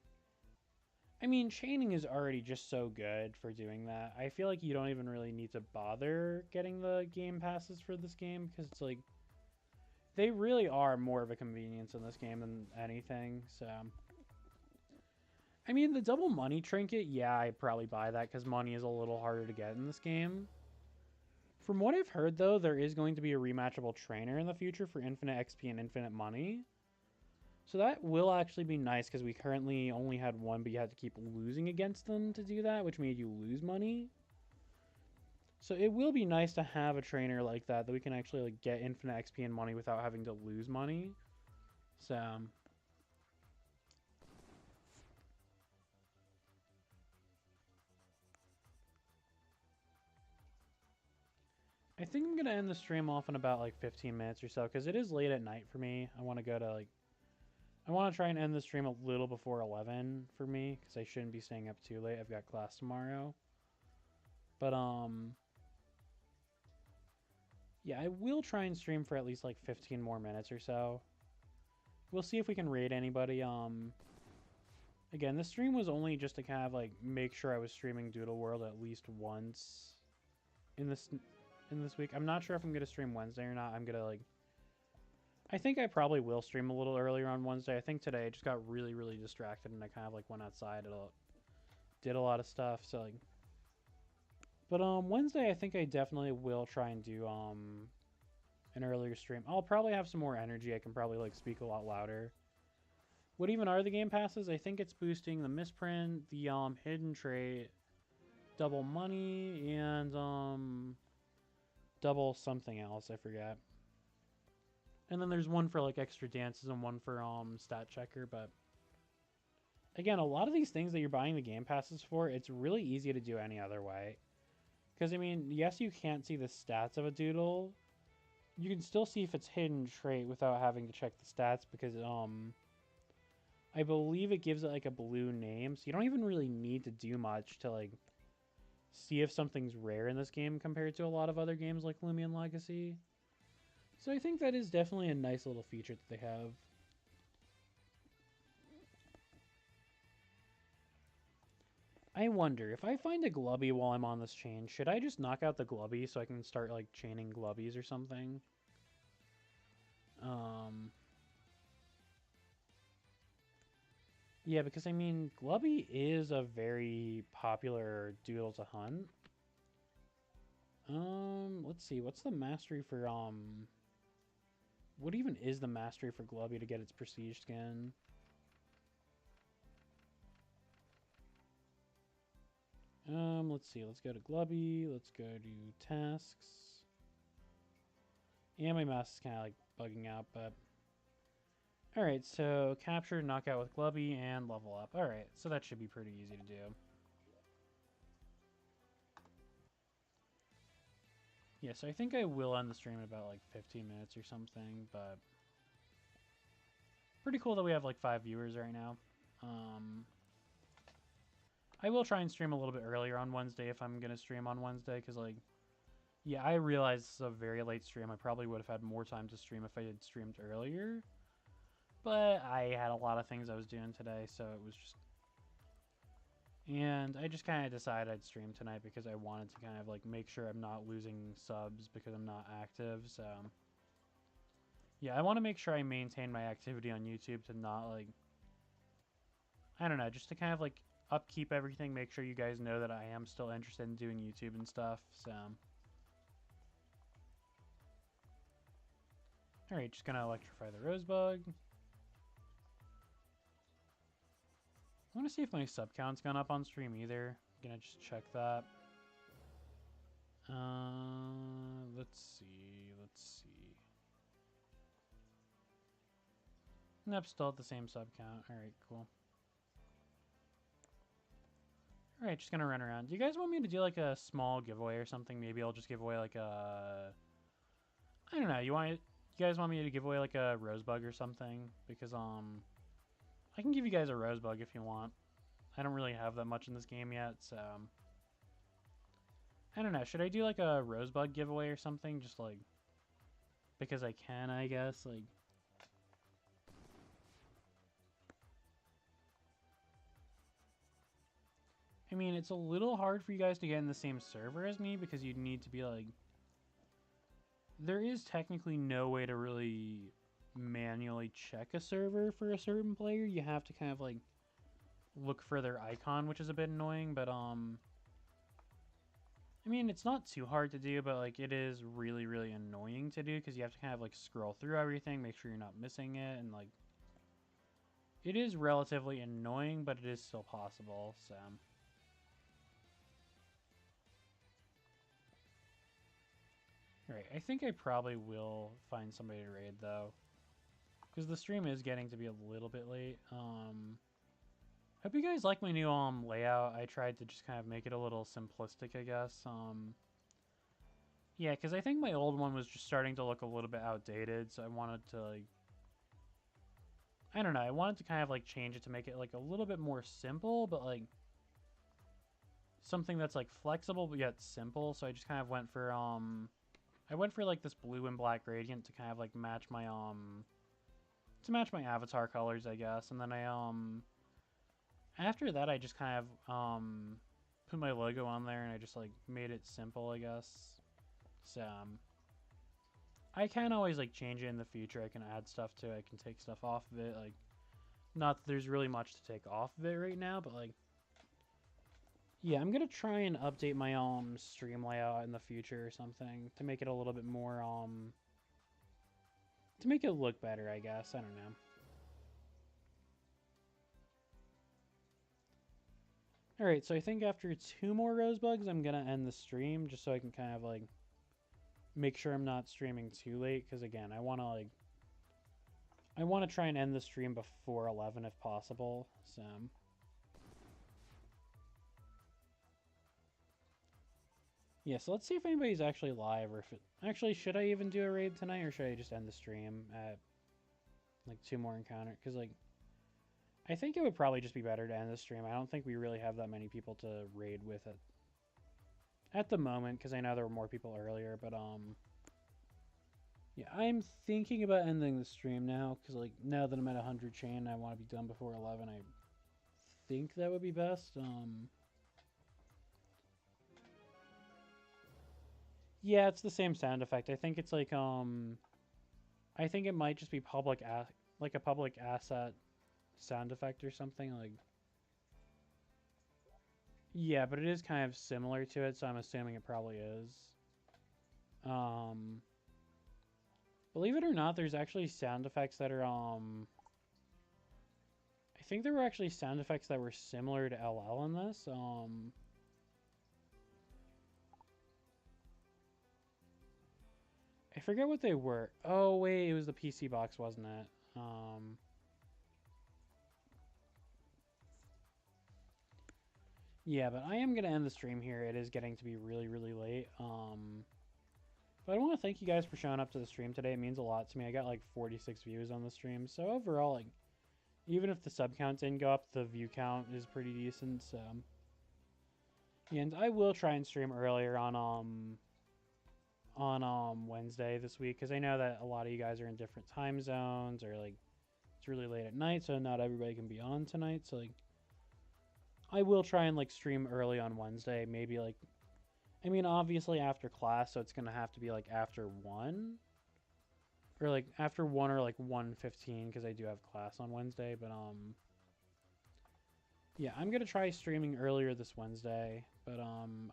I mean, chaining is already just so good for doing that. I feel like you don't even really need to bother getting the game passes for this game, because it's, like, they really are more of a convenience in this game than anything, so... I mean, the double money trinket, yeah, I'd probably buy that, because money is a little harder to get in this game. From what I've heard, though, there is going to be a rematchable trainer in the future for infinite XP and infinite money. So that will actually be nice, because we currently only had one, but you had to keep losing against them to do that, which made you lose money. So it will be nice to have a trainer like that we can actually like get infinite XP and money without having to lose money. So... I think I'm going to end the stream off in about like 15 minutes or so, because it is late at night for me. I want to go to like... I want to try and end the stream a little before 11 for me, because I shouldn't be staying up too late. I've got class tomorrow. But, yeah, I will try and stream for at least like 15 more minutes or so. We'll see if we can raid anybody. Again, this stream was only just to kind of like make sure I was streaming Doodle World at least once in this week. I'm not sure if I'm going to stream Wednesday or not. I'm going to like... I think I probably will stream a little earlier on Wednesday. I think today I just got really, really distracted and I kind of like went outside and did a lot of stuff. So like... But Wednesday I think I definitely will try and do an earlier stream. I'll probably have some more energy. I can probably like speak a lot louder. What even are the game passes? I think it's boosting the misprint, the hidden trait, double money, and double something else, I forget. And then there's one for like extra dances and one for stat checker, but again, a lot of these things that you're buying the game passes for, it's really easy to do any other way. Because I mean, yes, you can't see the stats of a doodle. You can still see if it's hidden trait without having to check the stats, because I believe it gives it like a blue name, so you don't even really need to do much to like see if something's rare in this game compared to a lot of other games like Lumion Legacy. So I think that is definitely a nice little feature that they have. I wonder, if I find a Glubby while I'm on this chain, should I just knock out the Glubby so I can start like chaining Glubbies or something? Yeah, because I mean, Glubby is a very popular doodle to hunt. Let's see, what's the mastery for, what even is the mastery for Glubby to get its prestige skin? Let's see, let's go to Glubby, let's go to tasks. Yeah, my mouse is kind of like bugging out, but... Alright, so capture, knockout with Glubby, and level up. Alright, so that should be pretty easy to do. Yeah, so I think I will end the stream in about like 15 minutes or something, but... Pretty cool that we have like 5 viewers right now. I will try and stream a little bit earlier on Wednesday if I'm going to stream on Wednesday, because like... Yeah, I realize this is a very late stream. I probably would have had more time to stream if I had streamed earlier. But I had a lot of things I was doing today, so it was just... And I just kind of decided I'd stream tonight because I wanted to kind of like make sure I'm not losing subs because I'm not active, so... Yeah, I want to make sure I maintain my activity on YouTube to not like... I don't know, just to kind of like upkeep everything, make sure you guys know that I am still interested in doing YouTube and stuff, so... Alright, just gonna electrify the Rosebug. I want to see if my sub count's gone up on stream either. gonna just check that. Let's see. Nope, still at the same sub count. Alright, cool. Alright, just gonna run around. Do you guys want me to do like a small giveaway or something? Maybe I'll just give away like a... I don't know, you guys want me to give away like a rosebug or something? Because, I can give you guys a rosebug if you want. I don't really have that much in this game yet, so... I don't know, should I do like a rosebug giveaway or something? Just like... because I can, I guess, like... I mean, it's a little hard for you guys to get in the same server as me because you'd need to be like... There is technically no way to really manually check a server for a certain player. You have to kind of like look for their icon, which is a bit annoying, but I mean, it's not too hard to do, but like it is really, really annoying to do because you have to kind of like scroll through everything, make sure you're not missing it, and like it is relatively annoying, but it is still possible, so... Alright, I think I probably will find somebody to raid, though. Because the stream is getting to be a little bit late. Hope you guys like my new layout. I tried to just kind of make it a little simplistic, I guess. Yeah, because I think my old one was just starting to look a little bit outdated, so I wanted to, like... I don't know, I wanted to kind of, like, change it to make it, like, a little bit more simple, but, like... something that's, like, flexible, but yet simple, so I just kind of went for, I went for like this blue and black gradient to kind of like match my avatar colors, I guess. And then after that I just kind of put my logo on there and I just like made it simple, I guess. So I can always like change it in the future. I can add stuff to it. I can take stuff off of it. Like, not that there's really much to take off of it right now, but like, yeah, I'm gonna try and update my stream layout in the future or something to make it a little bit more to make it look better, I guess. I don't know. Alright, so I think after 2 more rosebugs, I'm gonna end the stream just so I can kind of like make sure I'm not streaming too late, because again, I want to try and end the stream before 11 if possible, so... Yeah, so let's see if anybody's actually live, or if it... Actually, should I even do a raid tonight, or should I just end the stream at, like, 2 more encounters? Because, like, I think it would probably just be better to end the stream. I don't think we really have that many people to raid with it at the moment, because I know there were more people earlier, but, yeah, I'm thinking about ending the stream now, because, like, now that I'm at 100 chain, I want to be done before 11. I think that would be best, Yeah, it's the same sound effect. I think it's like, I think it might just be like a public asset sound effect or something, like... Yeah, but it is kind of similar to it, so I'm assuming it probably is. Believe it or not, there's actually sound effects that are, I think there were actually sound effects that were similar to LL in this, I forget what they were. Oh, wait, it was the PC box, wasn't it? Yeah, but I am going to end the stream here. It is getting to be really, really late. But I want to thank you guys for showing up to the stream today. It means a lot to me. I got like 46 views on the stream. So overall, like, even if the sub count didn't go up, the view count is pretty decent. So, and I will try and stream earlier on Wednesday this week, because I know that a lot of you guys are in different time zones, or like it's really late at night, so not everybody can be on tonight. So like, I will try and like stream early on Wednesday, maybe like, I mean, obviously after class, so it's gonna have to be like after 1, or like after 1 or like 1:15, because I do have class on Wednesday. But yeah, I'm gonna try streaming earlier this Wednesday. But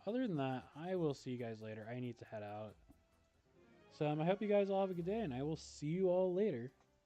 other than that, I will see you guys later. I need to head out. So I hope you guys all have a good day, and I will see you all later.